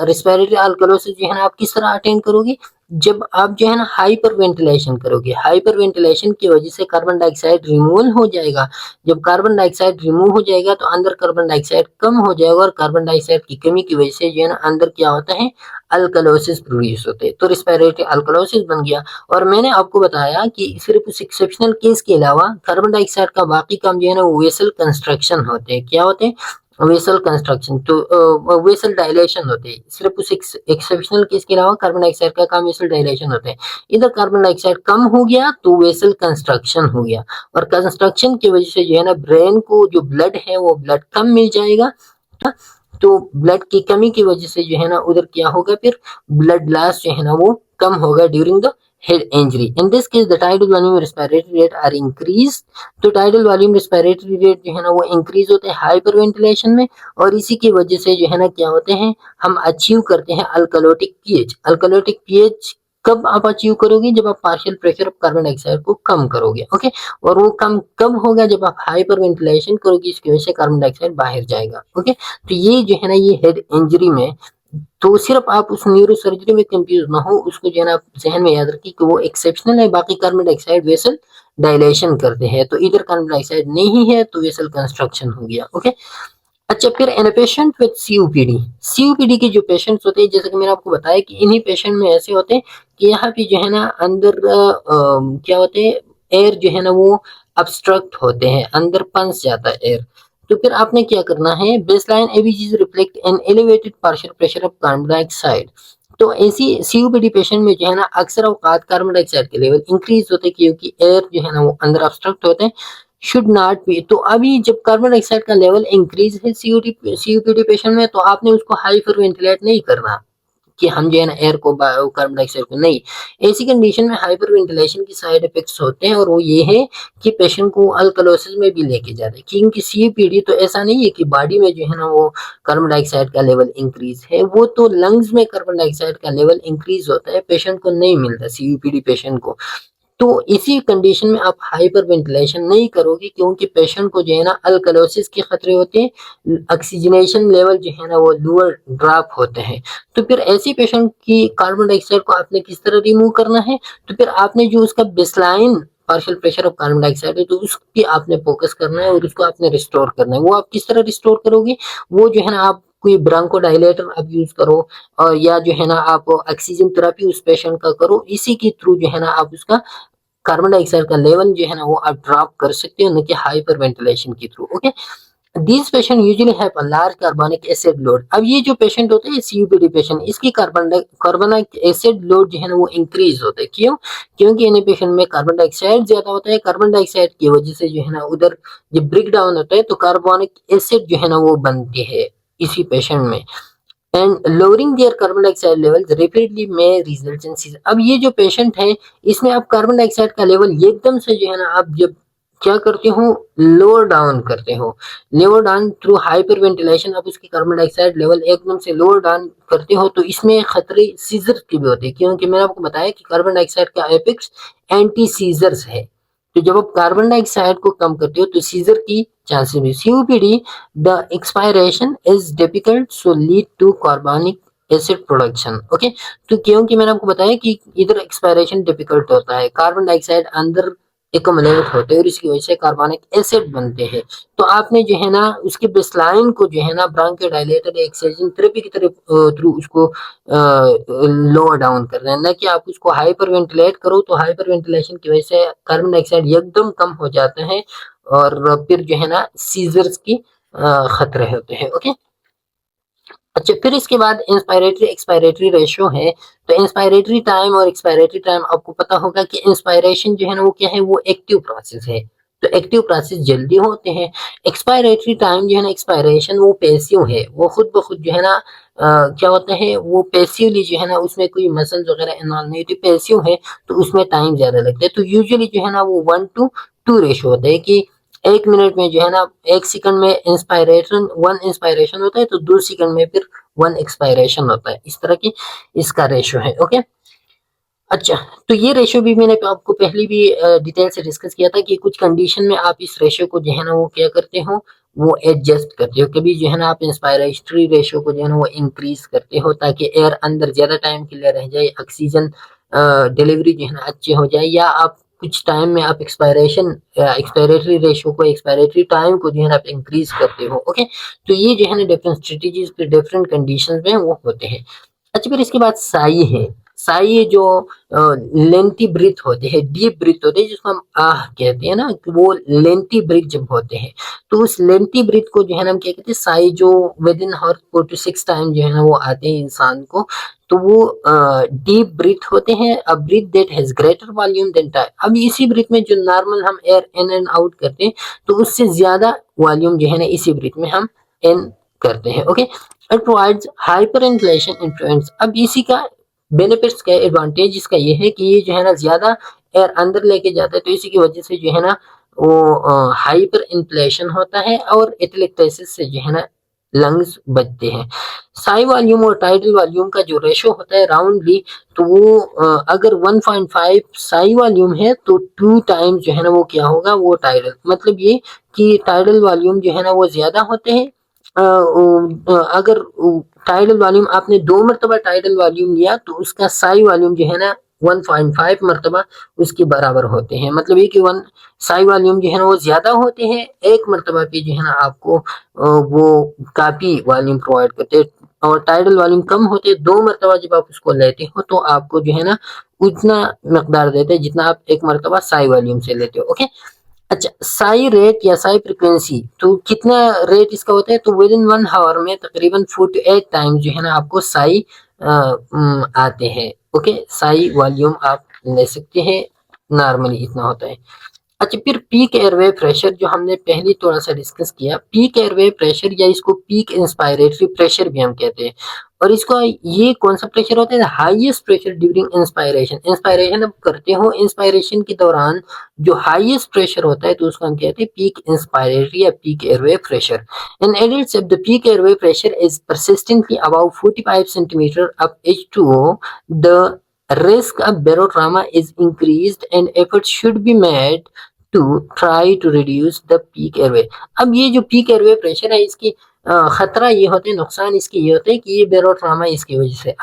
रिस्पायरेटरी अल्कलोसिस जो है ना आप किस तरह अटेंड करोगे, जब आप जो है ना हाइपर वेंटिलेशन करोगे। हाइपर वेंटिलेशन की वजह से कार्बन डाइऑक्साइड रिमूवल हो जाएगा। जब कार्बन डाइऑक्साइड रिमूव हो जाएगा तो अंदर कार्बन डाइऑक्साइड कम हो जाएगा, और कार्बन डाइऑक्साइड की कमी की वजह से जो है ना अंदर क्या होता है, अल्कलोसिस प्रोड्यूस होते हैं, तो रिस्पायरेटरी अल्कलोसिस बन गया। और मैंने आपको बताया कि सिर्फ उस एक्सेप्शनल केस के अलावा कार्बन डाइऑक्साइड का बाकी काम जो है ना वो वेसल कंस्ट्रक्शन होते हैं। क्या होते हैं, वेसल कंस्ट्रक्शन, तो वेसल डायलेशन होते हैं। सिर्फ उस एक्सेप्शनल केस के अलावा कार्बन डाइऑक्साइड का काम वेसल डायलेशन होता है। इधर कार्बन डाइऑक्साइड कम हो गया तो वेसल कंस्ट्रक्शन हो गया, और कंस्ट्रक्शन की वजह से जो है ना ब्रेन को जो ब्लड है वो ब्लड कम मिल जाएगा, तो ब्लड की कमी की वजह से जो है ना उधर क्या होगा, फिर ब्लड लॉस जो है ना वो कम होगा during the head injury. In this case, the tidal volume respiratory rate are increased. तो tidal volume respiratory rate जो है ना वो increase होते हैं हाइपर वेंटिलेशन में, और इसी की वजह से जो है ना क्या होते हैं, हम अचीव करते हैं अल्कलोटिक पीएच। अल्कलोटिक पीएच कब आप अचीव करोगे, जब आप partial pressure of carbon dioxide को कम करोगे। ओके, और वो कम कब होगा, जब आप हाइपर वेंटिलेशन करोगे, इसकी वजह से कार्बन डाइऑक्साइड बाहर जाएगा। ओके, तो ये जो है ना ये हेड इंजरी में, तो सिर्फ आप उस न्यूरो सर्जरी में कंफ्यूज ना हो, उसको जो है ना आप जहन में याद रखिए कि वो एक्सेप्शनल है, बाकी कार्बन डाइऑक्साइड वेसल डायलेशन करते हैं, तो इधर कार्बन डाइऑक्साइड नहीं है तो वेसल कंस्ट्रक्शन हो गया। ओके, अच्छा, फिर इन पेशेंट विद सीओपीडी, सीओपीडी के जो पेशेंट्स होते हैं, जैसे कि मैंने आपको बताया कि इन्हीं पेशेंट में ऐसे होते हैं कि यहाँ पे जो है ना अंदर क्या होते हैं, एयर जो है ना वो अब्स्ट्रक्ट होते हैं, अंदर पंस जाता है एयर। तो फिर आपने क्या करना है, baseline ABGs reflect an elevated partial pressure of carbon dioxide. तो ऐसी सीओपीडी पेशेंट में जो है ना अक्सर औकात कार्बन डाइऑक्साइड के लेवल इंक्रीज होते हैं, क्योंकि एयर जो है ना वो अंदर अब्स्ट्रक्ट होते हैं, शुड नॉट बी। तो अभी जब कार्बन डाइऑक्साइड का लेवल इंक्रीज है सीओपीडी पेशेंट में, तो आपने उसको हाइपर वेंटिलेट नहीं करना कि हम जो है ना एयर को कार्बन डाइऑक्साइड को नहीं। ऐसी कंडीशन में हाइपर वेंटिलेशन की साइड इफेक्ट्स होते हैं, और वो ये है कि पेशेंट को अल्कलोसिस में भी लेके जाते हैं, क्योंकि सीओपीडी तो ऐसा नहीं है कि बॉडी में जो है ना वो कार्बन डाइऑक्साइड का लेवल इंक्रीज है, वो तो लंग्स में कार्बन डाइऑक्साइड का लेवल इंक्रीज होता है, पेशेंट को नहीं मिलता सीओपीडी पेशेंट को। तो इसी कंडीशन में आप हाइपर वेंटिलेशन नहीं करोगे, क्योंकि पेशेंट को जो है ना अल्कलोसिस के खतरे होते हैं, ऑक्सीजनेशन लेवल जो है ना वो लोअर ड्रॉप होते हैं। तो फिर ऐसे पेशेंट की कार्बन डाइऑक्साइड को आपने किस तरह रिमूव करना है, तो फिर आपने जो उसका baseline partial pressure of carbon dioxide है, तो उसकी आपने फोकस करना है और उसको आपने रिस्टोर करना है। वो आप किस तरह रिस्टोर करोगे, वो जो है ना आप कोई ब्रांकोडाइलेटर आप यूज करो, और या जो है ना आप ऑक्सीजन थेरेपी उस पेशेंट का करो, इसी के थ्रू जो है ना आप उसका कार्बन डाइऑक्साइड का लेवल जो है ना वो आप ड्रॉप कर सकते हो, न कि हाइपर वेंटिलेशन के through. Okay, these patient usually have a large कार्बनिक एसिड लोड। अब ये जो पेशेंट होते हैं सीओपीडी पेशेंट, इसकी कार्बनिक एसिड लोड जो है ना वो इंक्रीज होता है। क्यों? क्योंकि इन पेशेंट में कार्बन डाइऑक्साइड ज्यादा होता है, कार्बन डाइऑक्साइड की वजह से जो है ना उधर जब ब्रेक डाउन होता है तो कार्बनिक एसिड जो है ना वो बनती है इसी पेशेंट में, and lowering their carbon dioxide levels rapidly में रिजल्ट इन सीजर। अब ये जो पेशेंट है, इसमें आप कार्बन डाइऑक्साइड का लेवल एकदम से जो है ना आप जब क्या करते हो, लोअर डाउन करते हो, lower down through hyper ventilation, आप उसकी कार्बन डाइऑक्साइड लेवल एकदम से लोअर डाउन करते हो, तो इसमें खतरे सीजर के भी होते हैं, क्योंकि मैंने आपको बताया कि कार्बन डाइऑक्साइड का एपेक्स एंटी सीजर्स है। तो जब आप कार्बन डाइऑक्साइड को कम करते हो तो सीजर की चांसेस भी। COPD, the expiration is difficult so lead to carbonic acid production. Okay, तो क्योंकि मैंने आपको बताया कि इधर एक्सपायरेशन डिफिकल्ट होता है, कार्बन डाइऑक्साइड अंदर एकमुलेट होते हैं और इसकी वजह से कार्बनिक एसिड बनते हैं। तो आपने जो है ना उसके बेसलाइन को जो है ना ब्रांकोडाइलेटर एक्सर्जन थेरेपी की तरफ थ्रू उसको लोअर डाउन करना है, ना कि आप उसको हाइपर वेंटिलेट करो, तो हाइपर वेंटिलेशन की वजह से कार्बन डाइऑक्साइड एकदम कम हो जाता है, और फिर जो है ना सीजर्स की खतरे होते हैं। ओके, अच्छा, फिर इसके बाद इंस्पायरेटरी एक्सपायरेटरी रेशियो है। तो इंस्पायरेटरी टाइम और एक्सपायरेटरी टाइम आपको पता होगा कि इंस्पायरेशन जो है ना वो क्या है, वो एक्टिव प्रोसेस है, तो एक्टिव प्रोसेस जल्दी होते हैं। एक्सपायरेटरी टाइम जो है ना, एक्सपायरेशन वो पैसिव है, वो खुद ब खुद जो है ना क्या होता है, वो पैसिवली जो है ना उसमें कोई मसल्स वगैरह इन्वॉल्व नहीं होती, पैसिव है, तो उसमें टाइम ज्यादा लगता है। तो यूजुअली जो है ना वो 1:2 रेशियो होता है कि 1 मिनट में जो है ना 1 सेकंड में इंस्पायरेशन 1 इंस्पायरेशन होता है, तो 2 सेकंड में फिर 1 एक्सपायरेशन होता है। इस तरह की इसका रेशियो है। ओके, अच्छा, तो ये रेशियो भी मैंने आपको पहले भी डिटेल से डिस्कस किया था कि कुछ कंडीशन में आप इस रेशियो को जो है ना वो क्या करते हो, वो एडजस्ट करते हो। कभी जो है ना आप इंस्पायरेटरी रेशियो को जो है ना वो इंक्रीज करते हो, ताकि एयर अंदर ज्यादा टाइम के लिए रह जाए, ऑक्सीजन डिलीवरी जो है ना अच्छी हो जाए, या आप कुछ टाइम में आप एक्सपायरेटरी रेशियो को, एक्सपायरेटरी टाइम को जो है ना आप इंक्रीज करते हो। ओके, तो ये जो है ना डिफरेंट स्ट्रेटेजीज पे डिफरेंट कंडीशन में वो होते हैं। अच्छा, फिर इसके बाद साई है। साई जो लेंथी ब्रीथ होते हैं, डीप ब्रीथ होते हैं, जिसको हम आह कहते हैं ना, कि वो लेंथी ब्रीथ जब होते हैं, तो उस लेंथी ब्रीथ को जो है ना हम क्या कहते हैं, साई जो with in her 4 to 6 time जो है ना वो आते हैं इंसान को, तो वो डीप ब्रीथ होते हैं, a breath that has greater volume than time. अब इसी ब्रीथ में जो नॉर्मल हम एयर इन एंड आउट करते हैं, तो उससे ज्यादा वॉल्यूम जो है ना इसी ब्रीथ में हम इन करते हैं। Okay, it provides hyper inflation influence. अब इसी का बेनिफिट्स क्या है, एडवांटेज इसका ये है कि ये जो है ना ज्यादा एयर अंदर लेके जाता है, तो इसी की वजह से जो है ना वो हाइपर इन्फ्लेशन होता है और एटलेक्टेसिस से जो है ना लंग्स बचते हैं। साई वॉल्यूम और टाइडल वॉल्यूम का जो रेशो होता है राउंडली, तो वो अगर 1.5 साई वॉल्यूम है तो 2 टाइम जो है ना वो क्या होगा, वो टाइडल, मतलब ये कि टाइडल वॉल्यूम जो है ना वो ज्यादा होते हैं। अगर टाइडल वॉल्यूम आपने 2 मरतबा टाइडल वॉल्यूम लिया तो उसका साई वॉल्यूम जो है ना 1.5 मरतबा उसके बराबर होते हैं। मतलब ये कि वन साई वॉल्यूम जो है ना वो ज्यादा होते हैं, 1 मरतबा पे जो है ना आपको वो काफी वॉल्यूम प्रोवाइड करते हैं। और टाइडल वॉल्यूम कम होते हैं, 2 मरतबा जब आप उसको लेते हो तो आपको जो है ना उतना मकदार देते हैं जितना आप 1 मरतबा साई वॉल्यूम से लेते हो। ओके। अच्छा, साई रेट या साई फ्रीक्वेंसी, तो कितना रेट इसका होता है, तो विद इन 1 आवर में तकरीबन 48 टाइम जो है ना आपको साई आते हैं। ओके, साई वॉल्यूम आप ले सकते हैं, नॉर्मली इतना होता है। अच्छा, फिर पीक एयरवे प्रेशर जो हमने पहले थोड़ा सा डिस्कस किया, पीक एयरवे प्रेशर या इसको पीक इंस्पायरेटरी प्रेशर भी हम कहते हैं। और इसको ये कौन सा प्रेशर होता है, highest pressure during inspiration. Inspiration अब करते हो, इंस्पायरेशन के दौरान जो हाईएस्ट प्रेशर होता है तो उसको हम कहते हैं पीक इंस्पायरेटरी या peak airway pressure. In adults if the peak airway pressure is persistently above 45 centimeter of H2O, the risk of barotrauma is increased and efforts should be made to try to reduce the peak airway. अब ये जो peak airway pressure है इसकी खतरा ये होते हैं, नुकसान इसके ये होते हैं कि ये बेरोट्रामा इसकी वजह से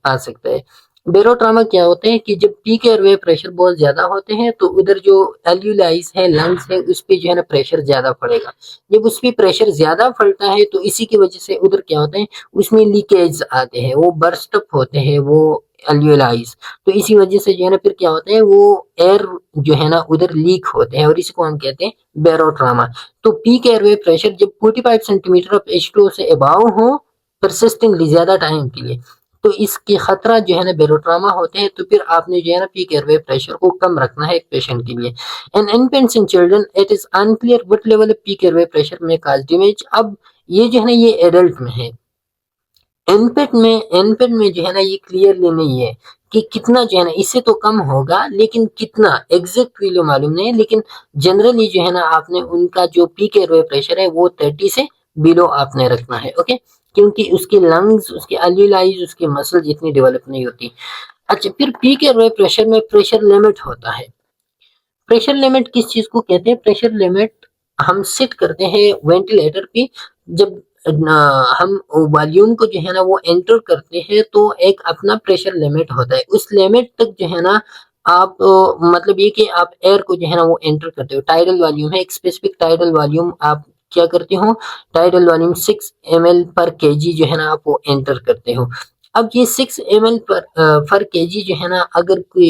आ सकता है। बेरोट्रामा क्या होते हैं कि जब पीक एयरवे प्रेशर बहुत ज्यादा होते हैं तो उधर जो एल्यूलाइज है, लंग्स है, उस पे जो है ना प्रेशर ज्यादा पड़ेगा। जब उस पे प्रेशर ज्यादा पड़ता है तो इसी की वजह से उधर क्या होता है, उसमें लीकेज आते हैं, वो बर्स्ट अप होते हैं वो एल्यूलाइज। तो इसी वजह से जो है ना फिर क्या होता है, वो एयर जो है ना उधर लीक होते हैं और इसको हम कहते हैं बेरोट्रामा। तो पीक एयरवे प्रेशर जब 45 सेंटीमीटर ऑफ H2O से अबाव हो परसिस्टेंटली ज्यादा टाइम के लिए, तो इसके खतरा जो है ना बेरोट्रामा होते हैं। तो फिर आपने जो है ना पीक एयरवे प्रेशर को कम रखना है एक पेशेंट के लिए। And infants in children it is unclear what level off peak airway pressure में काज डैमेज। अब ये जो है ना ये एडल्ट में है, एनपेड में जो है ना ये क्लियरली नहीं है कि कितना जो है ना, इससे तो कम होगा लेकिन कितना एग्जैक्ट वैल्यू मालूम नहीं है। लेकिन जनरली जो है ना आपने उनका जो पीक एयरवे प्रेशर है वो 30 से बिलो आपने रखना है। ओके, क्योंकि उसके लंग्स, उसके एल्यूलाइज, उसके मसल्स इतनी डेवलप नहीं होती। अच्छा, फिर पीक एयरवे प्रेशर में प्रेशर लिमिट होता है। प्रेशर लिमिट किस चीज को कहते हैं, प्रेशर लिमिट हम सेट करते हैं वेंटिलेटर पे। जब हम वॉल्यूम को जो है ना वो एंटर करते हैं तो एक अपना प्रेशर लिमिट होता है, उस लिमिट तक जो है ना आप मतलब ये कि आप एयर को जो है ना वो एंटर करते हो। टाइडल वॉल्यूम है, एक स्पेसिफिक टाइडल वॉल्यूम आप क्या करते हो, टाइडल वॉल्यूम 6 ml पर केजी जो है ना आप वो एंटर करते हो। अब ये 6 ml पर केजी जो है ना, अगर कोई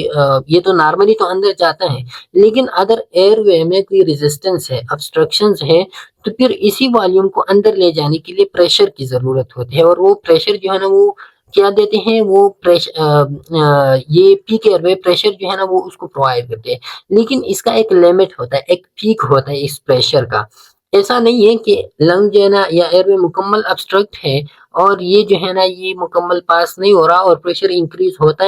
ये तो नॉर्मली तो अंदर जाता है, लेकिन अगर एयरवे में कोई रेजिस्टेंस है, ऑब्स्ट्रक्शंस है, तो फिर इसी वॉल्यूम को अंदर ले जाने के लिए प्रेशर की जरूरत होती है। और वो प्रेशर जो है ना वो क्या देते हैं, वो प्रेशर ये पीक एयरवे प्रेशर जो है ना वो उसको प्रोवाइड करते हैं। लेकिन इसका एक लिमिट होता है, एक पीक होता है इस प्रेशर का। ऐसा नहीं है कि लंग जो है ना या एयरवे मुकम्मल ऑब्स्ट्रक्ट है और ये जो है ना ये मुकम्मल पास नहीं हो रहा और प्रेशर इंक्रीज होता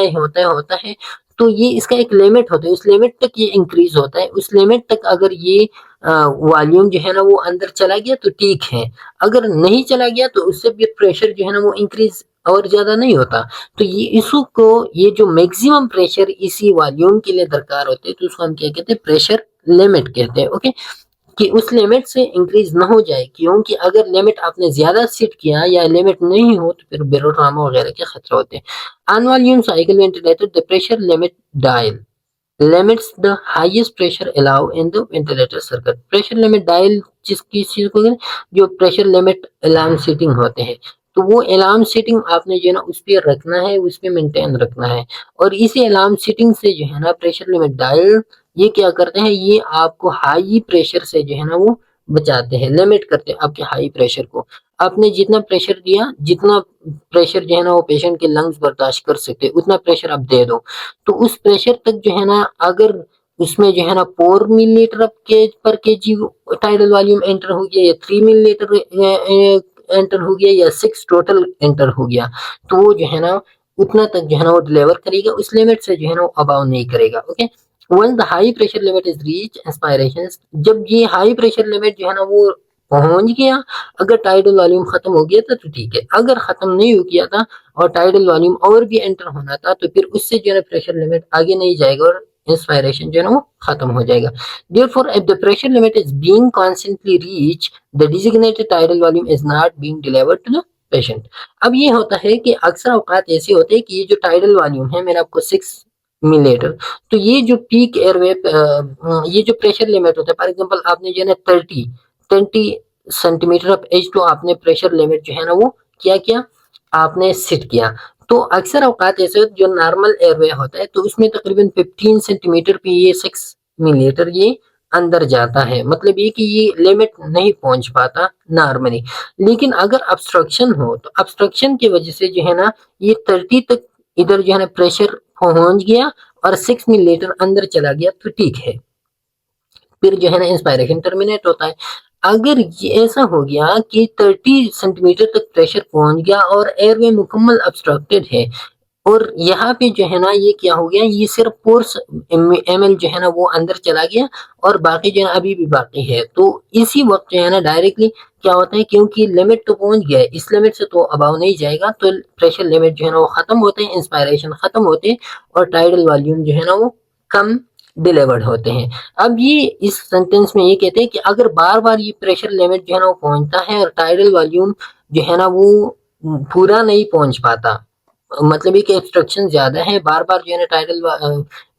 है। तो ये इसका एक लिमिट होता है, उस लिमिट तक ये इंक्रीज होता है। उस लिमिट तक अगर ये वॉल्यूम जो है ना वो अंदर चला गया तो ठीक है, अगर नहीं चला गया तो उससे भी प्रेशर जो है ना वो इंक्रीज और ज्यादा नहीं होता। तो ये इशू को, ये जो मैक्सिमम प्रेशर इसी वॉल्यूम के लिए दरकार होते हैं तो उसको हम क्या कहते हैं, प्रेशर लिमिट कहते हैं। ओके, कि उस लिमिट से इंक्रीज ना हो जाए, क्योंकि अगर लिमिट आपने ज्यादा सेट किया या लिमिट नहीं हो तो फिर बेरोट्रामा वगैरह के खतरे होते हैं। In volume cycle ventilator the pressure limit dial limits the highest pressure allow in the ventilator circuit। Pressure limit dial किस चीज को कहते हैं, जो प्रेशर लिमिट अलार्म सेटिंग होते हैं, तो वो अलार्म सेटिंग आपने जो है ना उस पर रखना है, उस पर मेंटेन रखना है। और इसी अलार्म सेटिंग से जो है ना प्रेशर लिमिट डायल ये क्या करते हैं, ये आपको हाई प्रेशर से जो है ना वो बचाते हैं, लिमिट करते हैं आपके हाई प्रेशर को। आपने जितना प्रेशर दिया, जितना प्रेशर जो है ना वो पेशेंट के लंग्स बर्दाश्त कर सकते हैं, उतना प्रेशर आप दे दो। तो उस प्रेशर तक जो है ना, अगर उसमें जो है ना 4 मिलीलीटर पर केजी टाइडल वॉल्यूम एंटर हो गया या 3 मिलीलीटर एंटर हो गया या 6 टोटल एंटर हो गया, तो वो जो है ना उतना तक जो है ना वो डिलीवर करेगा, उस लिमिट से जो है ना वो अबाव नहीं करेगा। Okay, one the high pressure limit is reach inspiration, जब ये हाई प्रेशर लिमिट जो है ना वो पहुंच गया, अगर टाइडल वॉल्यूम खत्म हो गया था तो ठीक है, अगर खत्म नहीं हो गया था और टाइडल वॉल्यूम और भी एंटर होना था तो फिर उससे जो है प्रेशर लिमिट आगे नहीं जाएगा और इंस्पायरेशन जो है ना वो खत्म हो जाएगा। Therefore, if the pressure limit is being constantly reached, the designated tidal volume is not being delivered to the patient. अब ये होता है कि अक्सर औकात ऐसे होते हैं कि ये जो टाइडल वॉल्यूम है, मैंने आपको 6 मिलीलीटर, तो ये जो पीक एयरवे, ये जो प्रेशर लिमिट होता है, फॉर एग्जांपल आपने जो है ना 30 सेंटीमीटर ऑफ एच टू आपने प्रेशर लिमिट जो है ना वो क्या आपने सेट किया। तो अक्सर औकात ऐसे जो नॉर्मल एयरवे होता है तो उसमें तकरीबन 15 सेंटीमीटर पे ये 6 मिलीलीटर ये अंदर जाता है, मतलब ये कि ये लिमिट नहीं पहुंच पाता नॉर्मली। लेकिन अगर ऑब्स्ट्रक्शन हो तो ऑब्स्ट्रक्शन की वजह से जो है ना ये 30 तक इधर जो है ना प्रेशर पहुंच गया और 6 मिलीलीटर अंदर चला गया तो ठीक है, फिर जो है ना इंस्पायरेशन टर्मिनेट होता है। अगर ये ऐसा हो गया कि 30 सेंटीमीटर तक प्रेशर पहुंच गया और एयरवे मुकम्मल ऑब्स्ट्रक्टेड है और यहाँ पे जो है ना ये क्या हो गया, ये सिर्फ 4 ml जो है ना वो अंदर चला गया और बाकी जो है ना अभी भी बाकी है, तो इसी वक्त जो है ना डायरेक्टली क्या होता है, क्योंकि लिमिट तो पहुंच गया है, इस लिमिट से तो अबाव नहीं जाएगा, तो प्रेशर लिमिट जो है ना वो खत्म होते हैं, इंस्पायरेशन खत्म होते हैं और टाइडल वॉल्यूम जो है ना वो कम डिलीवर्ड होते हैं। अब ये इस सेंटेंस में ये कहते हैं कि अगर बार बार ये प्रेशर लिमिट जो है ना वो पहुंचता है और टाइडल वॉल्यूम जो है ना वो पूरा नहीं पहुंच पाता, मतलब ये कि एक्सट्रैक्शन ज्यादा है, बार बार जो है ना टाइडल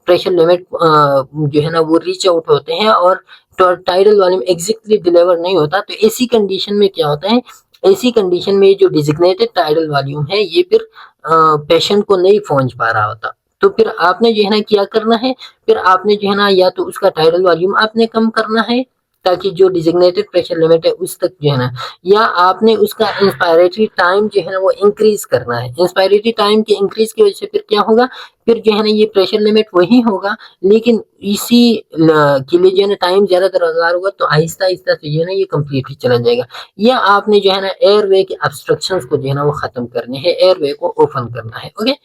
प्रेशर लिमिट जो है ना वो रीच आउट होते हैं और टाइडल वॉल्यूम एग्जैक्टली डिलीवर नहीं होता, तो ऐसी कंडीशन में क्या होता है, ऐसी कंडीशन में जो डिजिग्नेटेड टाइडल वॉल्यूम है ये फिर पेशेंट को नहीं पहुंच पा रहा होता। तो फिर आपने जो है ना क्या करना है, फिर आपने जो है ना या तो उसका टाइडल वॉल्यूम आपने कम करना है ताकि जो डिजिग्नेटेड प्रेशर लिमिट है उस तक जो है ना, या आपने उसका इंस्पायरेटरी टाइम जो है ना वो इंक्रीज करना है। इंस्पायरेटरी टाइम के इंक्रीज की वजह से फिर क्या होगा, फिर जो है ना ये प्रेशर लिमिट वही होगा लेकिन इसी के लिए जो है ना टाइम ज्यादा दरकार होगा, तो आहिस्ता आहिस्ता से जो है ना ये कम्प्लीटली चला जाएगा। या आपने जो है ना एयरवे के ऑब्स्ट्रक्शंस को जो है ना वो खत्म करने हैं, एयरवे को ओपन करना है। ओके,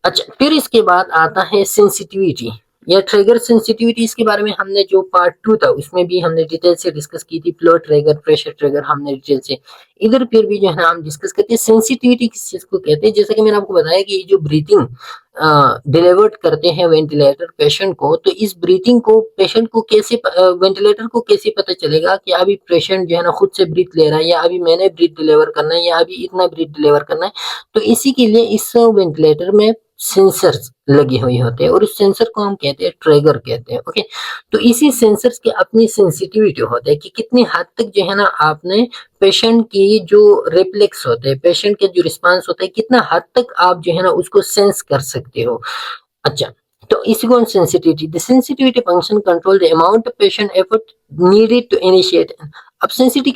अच्छा फिर इसके बाद आता है सेंसिटिविटी या ट्रिगर सेंसिटिविटी। इसके बारे में हमने जो पार्ट 2 था उसमें भी हमने डिटेल से डिस्कस की थी, फ्लो ट्रिगर, प्रेशर ट्रिगर हमने डिटेल से, इधर फिर भी जो है ना हम डिस्कस करते हैं सेंसिटिविटी किस चीज को कहते हैं। जैसा कि मैंने आपको बताया कि जो ब्रीथिंग डिलीवर्ड करते हैं वेंटिलेटर पेशेंट को, तो इस ब्रीथिंग को पेशेंट को कैसे वेंटिलेटर को कैसे पता चलेगा कि अभी पेशेंट जो है ना खुद से ब्रीथ ले रहा है या अभी मैंने ब्रीथ डिलीवर करना है या अभी इतना ब्रीथ डिलीवर करना है, तो इसी के लिए इस वेंटिलेटर में सेंसर्स लगे हुए होते हैं और उस सेंसर को हम कहते हैं ट्रिगर कहते हैं। ओके, तो इसी सेंसर्स की अपनी सेंसिटिविटी होता है कि कितनी हद तक जो है ना आपने पेशेंट की जो रिफ्लेक्स होते हैं, पेशेंट के जो रिस्पांस होता है, कितना हद तक आप जो है ना उसको सेंस कर सकते हो। अच्छा, तो इसी को sensitivity, the sensitivity function control the amount of patient effort needed to initiate. अब सेंसिटिविटी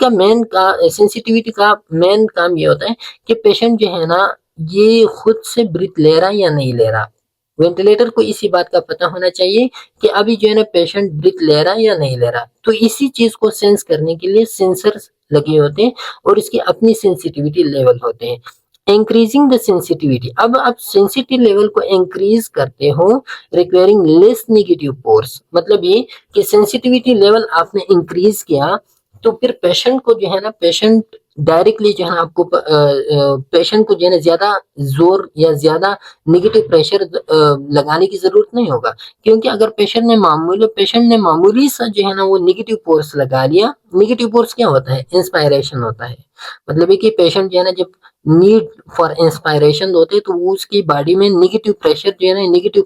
का मेन काम ये होता है कि पेशेंट जो है ना ये खुद से ब्रीथ ले रहा है या नहीं ले रहा। वेंटिलेटर को इसी बात का पता होना चाहिए कि अभी जो है ना पेशेंट ब्रीथ ले रहा है या नहीं ले रहा, तो इसी चीज को सेंस करने के लिए सेंसर्स लगे होते हैं और इसकी अपनी सेंसिटिविटी लेवल होते हैं। इंक्रीजिंग द सेंसिटिविटी, अब आप सेंसिटिव लेवल को इंक्रीज करते हो रिक्वायरिंग लेस नेगेटिव फोर्स, मतलब ये कि सेंसिटिविटी लेवल आपने इंक्रीज किया तो फिर पेशेंट को जो है ना, पेशेंट डायरेक्टली जो है ना आपको पेशेंट को जो है ना ज्यादा जोर या ज्यादा नेगेटिव प्रेशर लगाने की जरूरत नहीं होगा, क्योंकि अगर पेशेंट ने मामूली सा जो है ना वो नेगेटिव फोर्स लगा लिया, नेगेटिव फोर्स क्या होता है, इंस्पायरेशन होता है, मतलब है कि पेशेंट जो है ना जब नीड फॉर इंस्पायरेशन होते हैं तो वो उसकी बॉडी में नेगेटिव प्रेशर जो है ना नेगेटिव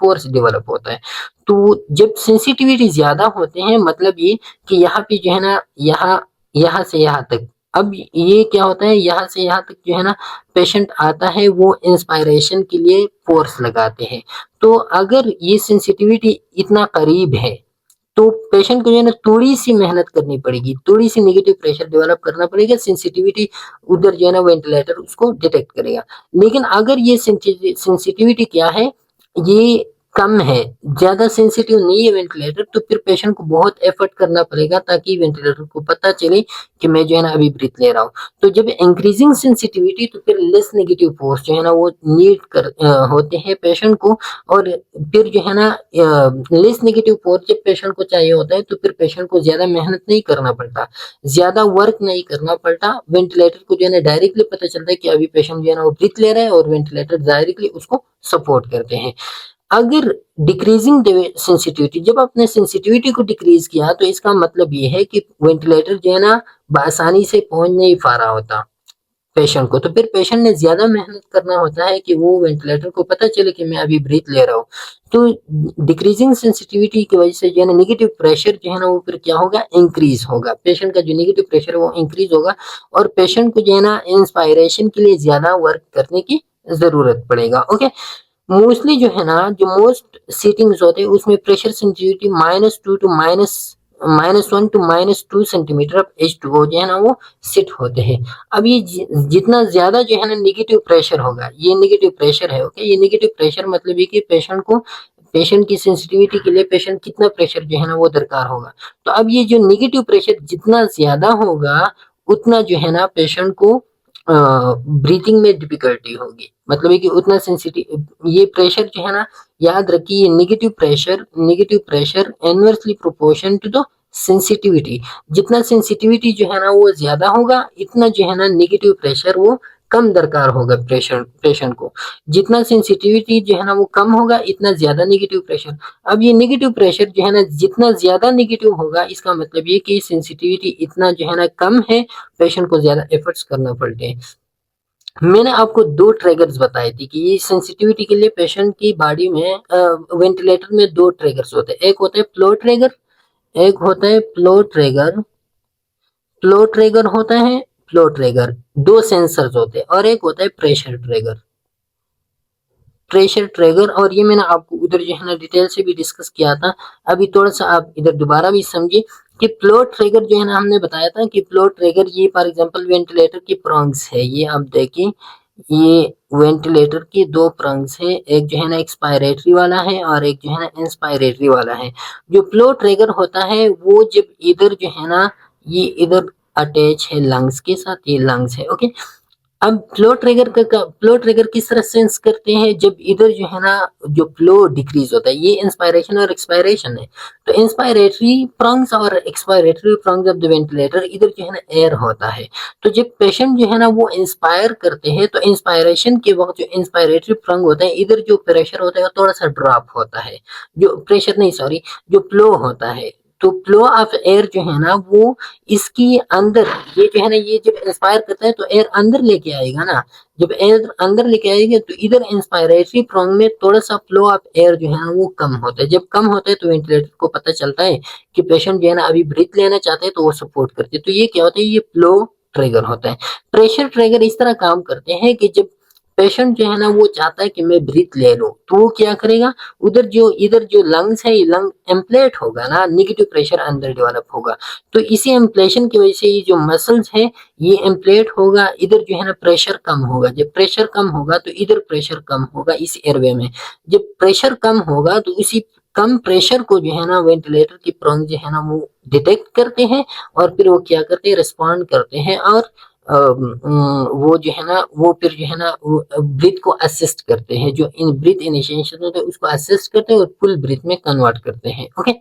फोर्स डेवलप होता है। तो जब सेंसिटिविटी ज्यादा होते हैं मतलब ये कि यहाँ पे जो है ना यहाँ से यहाँ तक, अब ये क्या होता है, यहाँ से यहाँ तक जो है ना पेशेंट आता है वो इंस्पायरेशन के लिए फोर्स लगाते हैं, तो अगर ये सेंसिटिविटी इतना करीब है तो पेशेंट को जो है ना थोड़ी सी मेहनत करनी पड़ेगी, थोड़ी सी नेगेटिव प्रेशर डेवलप करना पड़ेगा, सेंसिटिविटी उधर जो है ना वेंटिलेटर उसको डिटेक्ट करेगा। लेकिन अगर ये सेंसिटिविटी क्या है, ये कम है, ज्यादा सेंसिटिव नहीं है वेंटिलेटर, तो फिर पेशेंट को बहुत एफर्ट करना पड़ेगा ताकि वेंटिलेटर को पता चले कि मैं जो है ना अभी ब्रीथ ले रहा हूँ। तो जब इंक्रीजिंग सेंसिटिविटी, तो फिर लेस नेगेटिव फोर्स जो है ना वो होते हैं पेशेंट को। और फिर जो है ना लेस नेगेटिव फोर्स जब पेशेंट को चाहिए होता है, तो फिर पेशेंट को ज्यादा मेहनत नहीं करना पड़ता, ज्यादा वर्क नहीं करना पड़ता। वेंटिलेटर को जो है ना डायरेक्टली पता चलता है कि अभी पेशेंट जो है ना वो ब्रीथ ले रहा है, और वेंटिलेटर डायरेक्टली उसको सपोर्ट करते हैं। अगर डिक्रीजिंग सेंसिटिविटी, जब आपने सेंसिटिविटी को डिक्रीज किया, तो इसका मतलब ये है कि वेंटिलेटर जो है ना आसानी से पहुंच नहीं पा रहा होता पेशेंट को, तो फिर पेशेंट ने ज्यादा मेहनत करना होता है कि वो वेंटिलेटर को पता चले कि मैं अभी ब्रीथ ले रहा हूँ। तो डिक्रीजिंग सेंसिटिविटी की वजह से जो है ना नेगेटिव प्रेशर जो है ना वो फिर क्या होगा, इंक्रीज होगा। पेशेंट का जो नेगेटिव प्रेशर है वो इंक्रीज होगा, और पेशेंट को जो है ना इंस्पायरेशन के लिए ज्यादा वर्क करने की जरूरत पड़ेगा। ओके, मोस्टली जो है ना, जो मोस्ट सीटिंग्स होते हैं उसमें pressure sensitivity -2 to -1 to -2 centimetre of H2O जो है ना वो सिट होते हैं। अब ये जितना ज्यादा जो है ना नेगेटिव प्रेशर होगा, ये नेगेटिव प्रेशर है। ओके, ये नेगेटिव प्रेशर मतलब ये कि पेशेंट की सेंसिटिविटी के लिए पेशेंट कितना प्रेशर जो है ना वो दरकार होगा। तो अब ये जो नेगेटिव प्रेशर जितना ज्यादा होगा, उतना जो है ना पेशेंट को ब्रीथिंग में डिफिकल्टी होगी। मतलब है कि उतना सेंसिटिव ये प्रेशर जो है ना, याद रखिए, negative pressure inversely proportion to the sensitivity. जितना सेंसिटिविटी जो है ना वो ज्यादा होगा, इतना जो है ना नेगेटिव प्रेशर वो कम दरकार होगा पेशेंट को। जितना सेंसिटिविटी जो है ना वो कम होगा, इतना ज्यादा नेगेटिव प्रेशर। अब ये नेगेटिव प्रेशर जो है ना जितना ज्यादा नेगेटिव होगा, इसका मतलब ये कि सेंसिटिविटी इतना जो है ना कम है, पेशेंट को ज्यादा एफर्ट्स करना पड़ते हैं। मैंने आपको दो ट्रिगर्स बताए थे कि ये सेंसिटिविटी के लिए पेशेंट की बॉडी में वेंटिलेटर में दो ट्रिगर्स होते हैं। एक होता है फ्लो ट्रिगर, एक होता है फ्लो ट्रिगर। फ्लो ट्रिगर होता है, फ्लो ट्रिगर दो सेंसर्स होते हैं, और एक होता है प्रेशर ट्रिगर। प्रेशर ट्रिगर, और ये मैंने आपको उधर जो है ना डिटेल से भी डिस्कस किया था। अभी थोड़ा सा आप इधर दोबारा भी समझिए कि फ्लो ट्रिगर जो है ना, हमने बताया था कि फ्लो ट्रिगर ये फॉर एग्जांपल वेंटिलेटर की प्रॉन्ग्स है। ये आप देखिए, ये वेंटिलेटर की दो प्रॉन्ग्स है, एक जो है ना एक्सपायरेटरी वाला है और एक जो है ना इंस्पायरेटरी वाला है। जो फ्लो ट्रिगर होता है वो जब इधर जो है ना, ये इधर अटैच है लंग्स के साथ, ये लंग्स है। ओके, अब फ्लो ट्रिगर किस तरह सेंस करते हैं, जब इधर जो है ना जो फ्लो डिक्रीज होता है, ये इंस्पायरेशन और एक्सपायरेशन है। तो इंस्पायरेटरी प्रॉन्ग्स और expiratory prongs of the ventilator, इधर जो है ना एयर होता है। तो जब पेशेंट जो है ना वो इंस्पायर करते हैं, तो इंस्पायरेशन के वक्त जो इंस्पायरेटरी प्रॉन्ग होता है, इधर जो प्रेशर होता है थोड़ा सा ड्रॉप होता है, जो प्रेशर नहीं सॉरी, जो फ्लो होता है। तो फ्लो ऑफ एयर जो है ना वो इसकी अंदर, ये जो है ना, ये जब इंस्पायर करता है तो एयर अंदर लेके आएगा ना। जब एयर अंदर लेके आएगा तो इधर इंस्पायरेटरी प्रोंग में थोड़ा सा फ्लो ऑफ एयर जो है ना वो कम होता है। जब कम होता है तो वेंटिलेटर को पता चलता है कि पेशेंट जो है ना अभी ब्रीथ लेना चाहते हैं, तो वो सपोर्ट करते हैं। तो ये क्या होता है, ये फ्लो ट्रिगर होता है। प्रेशर ट्रिगर इस तरह काम करते हैं कि जब पेशेंट जो है ना वो चाहता है कि मैं ब्रीथ ले लूं, तो वो क्या करेगा, इधर जो लंग्स है, ये लंग एम्प्लेट होगा ना, नेगेटिव प्रेशर अंदर डेवलप होगा। तो इसी एम्प्लेशन की वजह से ये जो मसल्स है ये एम्प्लेट होगा, इधर जो है ना प्रेशर कम होगा। जब प्रेशर कम होगा तो इधर प्रेशर कम होगा इस एयरवे में। जब प्रेशर कम होगा तो इसी कम प्रेशर को जो है ना वेंटिलेटर की प्रोंग जो है ना वो डिटेक्ट करते हैं, और फिर वो क्या करते हैं, रिस्पॉन्ड करते हैं, और वो जो है ना वो फिर जो है ना ब्रीथ को असिस्ट करते हैं। जो इन ब्रीथ इनिशिएशन होता है उसको असिस्ट करते हैं और फुल ब्रीथ में कन्वर्ट करते हैं। ओके,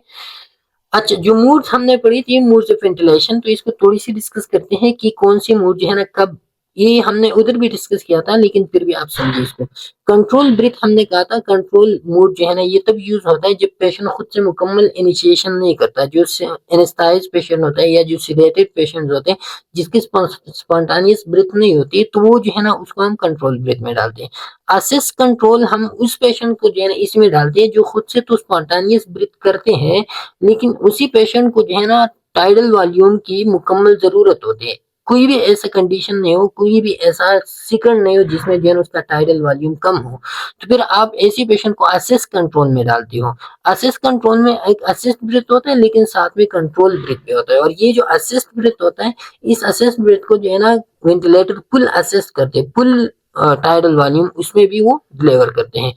अच्छा, जो मूड्स हमने पढ़ी थी, मूड्स ऑफ वेंटिलेशन, तो इसको थोड़ी सी डिस्कस करते हैं कि कौन सी मूड जो है ना कब, ये हमने उधर भी डिस्कस किया था लेकिन फिर भी आप समझिए इसको। कंट्रोल ब्रीथ हमने कहा था, कंट्रोल मूड जो है ना ये तब यूज होता है जब पेशेंट खुद से मुकम्मल इनिशिएशन नहीं करता। जो एनेस्थाइज पेशेंट होता है या जो सिडेटेड पेशेंट होते हैं जिसकी स्पॉन्टानियस ब्रीथ नहीं होती, तो वो जो है ना उसको हम कंट्रोल ब्रीथ में डालते हैं। असिस्ट कंट्रोल हम उस पेशेंट को जो है ना इसमें डालते हैं जो खुद से तो स्पॉन्टानियस ब्रीथ करते हैं, लेकिन उसी पेशेंट को जो है ना टाइडल वॉल्यूम की मुकम्मल जरूरत होती है। कोई भी ऐसा कंडीशन नहीं हो, कोई भी ऐसा सिकड़ नहीं हो जिसमें जो है उसका टाइडल वॉल्यूम कम हो, तो फिर आप ऐसी पेशेंट को असिस्ट कंट्रोल में डालते हो। असिस्ट कंट्रोल में एक असिस्ट ब्रीथ होता है लेकिन साथ में कंट्रोल ब्रीथ भी होता है, और ये जो असिस्ट ब्रीथ होता है, इस असिस्ट ब्रीथ को जो है ना वेंटिलेटर फुल असिस्ट करते हैं, फुल टाइडल वॉल्यूम उसमें भी वो डिलीवर करते हैं।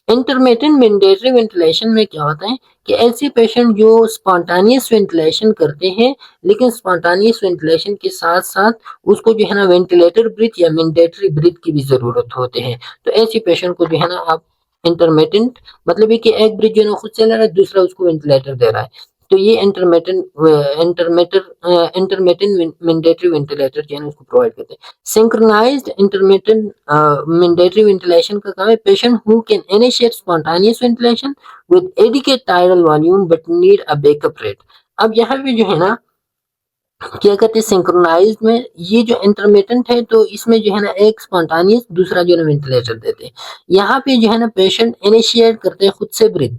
इंटरमिटेंट वेंटिलेटरी वेंटिलेशन में क्या होता है कि ऐसे पेशेंट जो स्पॉन्टानियस वेंटिलेशन करते हैं, लेकिन स्पॉन्टानियस वेंटिलेशन के साथ साथ उसको जो है ना वेंटिलेटर ब्रीथ या मैंडेटरी ब्रीथ की भी जरूरत होते हैं। तो ऐसे पेशेंट को जो है ना आप इंटरमिटेंट, मतलब है कि एक ब्रीथ जो है ना खुद चला रहा है, दूसरा उसको वेंटिलेटर दे रहा है, तो ये इंटरमिटेंट मैंडेटरी वेंटिलेटर जो है ना उसको प्रोवाइड करते हैं। सिंक्रोनाइज्ड इंटरमिटेंट मैंडेटरी वेंटिलेशन का काम है patient who can initiate spontaneous ventilation with adequate Tyrell volume but need a backup rate. अब यहाँ पे जो है ना क्या कहते हैं सिंक्रोनाइज्ड में ये जो इंटरमिटेंट है तो इसमें जो है ना एक स्पॉन्टानियस दूसरा जो है ना वेंटिलेटर देते हैं। यहाँ पे जो है ना पेशेंट इनिशिएट करते हैं खुद से ब्रीथ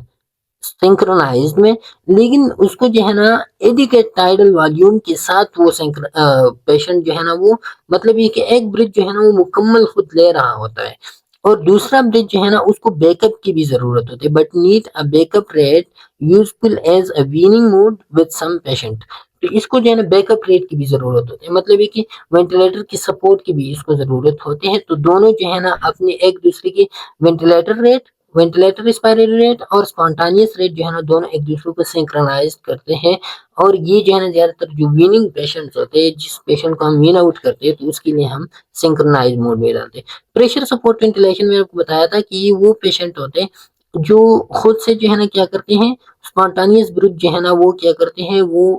सिंक्रोनाइज्ड में, लेकिन उसको जो है ना एडिकेट टाइडल वॉल्यूम के साथ वो पेशेंट जो है ना वो, मतलब ये कि एक ब्रिज जो है ना वो मुकम्मल खुद ले रहा होता है और दूसरा ब्रिज जो है ना उसको बैकअप की भी जरूरत होती है, but need a backup rate useful as a weaning mode with some patient. तो इसको जो है ना बैकअप रेट की भी जरूरत होती है, मतलब ये कि वेंटिलेटर की सपोर्ट की भी इसको जरूरत होती है। तो दोनों जो है ना अपने एक दूसरे की ventilator rate, ventilator respiratory rate और स्पॉन्टानियस रेट जो है ना दोनों एक दूसरे को सिंक्रोनाइज करते हैं। और ये जो है ना ज्यादातर जो वीनिंग पेशेंट्स होते हैं, जिस पेशेंट को हम वीन आउट करते हैं तो उसके लिए हम सिंक्रोनाइज मोड में डालते हैं। प्रेशर सपोर्ट वेंटिलेशन में आपको बताया था कि ये वो पेशेंट होते हैं जो खुद से जो है ना क्या करते हैं, स्पॉन्टानियस ब्रीथ जो है ना वो क्या करते हैं, वो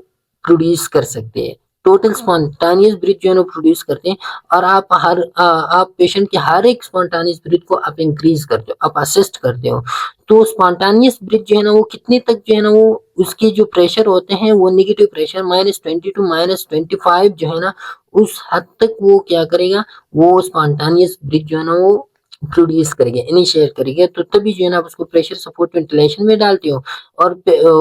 प्रोड्यूस कर सकते हैं। टोटल स्पॉन्टानियस ब्रीथ जो है ना प्रोड्यूस करते हैं। और आप पेशेंट के हर एक स्पॉन्टानियस ब्रीथ को आप इंक्रीज करते हो, आप असिस्ट करते हो। तो स्पॉन्टानियस ब्रीथ जो है ना वो कितने तक जो है ना वो उसके जो प्रेशर होते हैं वो नेगेटिव प्रेशर -20 टू -25 जो है ना उस हद तक वो क्या करेगा, वो स्पॉन्टानियस ब्रीथ जो है ना वो प्रोड्यूस करेंगे, इनिशिएट करेंगे। तो तभी जो है ना आप उसको प्रेशर सपोर्ट वेंटिलेशन में डालते हो और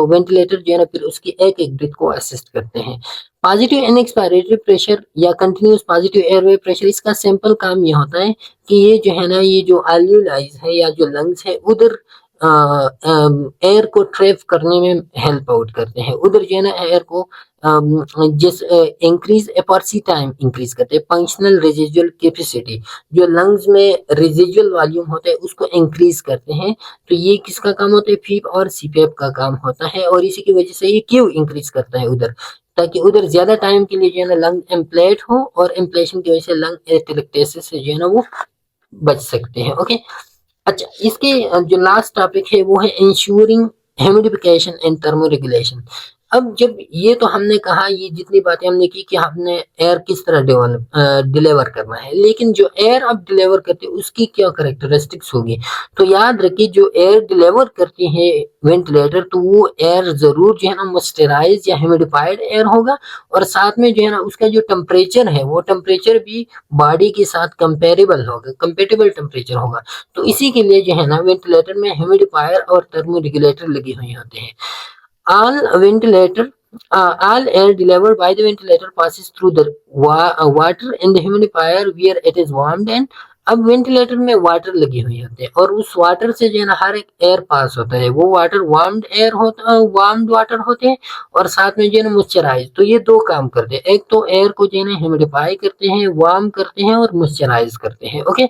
वेंटिलेटर जो है ना फिर उसकी एक एक ब्रीथ को असिस्ट करते हैं। पॉजिटिव इनएक्सपायरेटरी प्रेशर या कंटिन्यूस पॉजिटिव एयरवे प्रेशर, इसका सिंपल काम ये होता है कि ये जो है ना ये जो एल्यूलाइज है या जो लंग्स है उधर एयर को ट्रैप करने में हेल्प आउट करते हैं, उधर जो है ना एयर को जिस इंक्रीज एपर्सी टाइम इंक्रीज करते हैं। फंक्शनल रेजिजुअल कैपेसिटी, जो लंग्स में रेजिजुअल वॉल्यूम होता है उसको इंक्रीज करते हैं। तो ये किसका काम होता है, फीप और सीपेप का काम होता है। और इसी की वजह से ये क्यों इंक्रीज करता है उधर, ताकि उधर ज्यादा टाइम के लिए जो है ना लंग एम्प्लेट हो और इम्प्लेशन की वजह से लंग एटेलेक्टेसिस से जो है ना वो बच सकते हैं। ओके, अच्छा इसके जो लास्ट टॉपिक है वो है ensuring humidification and thermo regulation. अब जब ये तो हमने कहा, ये जितनी बातें हमने की कि हमने एयर किस तरह डिलीवर करना है, लेकिन जो एयर आप डिलीवर करते हैं उसकी क्या करेक्टरिस्टिक्स होगी। तो याद रखिए जो एयर डिलीवर करती है वेंटिलेटर, तो वो एयर जरूर जो है ना मॉइस्चराइज या ह्यूमिडिफाइड एयर होगा और साथ में जो है ना उसका जो टेम्परेचर है वो टेम्परेचर भी बॉडी के साथ कंपेरेबल होगा, कंपेटेबल टेम्परेचर होगा। तो इसी के लिए जो है ना वेंटिलेटर में ह्यूमिडिफायर और थर्मो रेगुलेटर लगे हुए होते हैं। all ventilator all air delivered by the ventilator passes through the water in the humidifier where it is warmed and अब वेंटिलेटर में वाटर लगी हुई होती है और उस वाटर से जो है ना हर एक एयर पास होता है, वो वाटर वार्म्ड एयर होता है, वार्म्ड वाटर होते हैं और साथ में जो है ना मॉइस्चराइज। तो ये दो काम करते हैं, एक तो एयर को जो है ना ह्यूमिडिफाई करते हैं, वार्म करते हैं और मॉइस्चराइज करते हैं। Okay,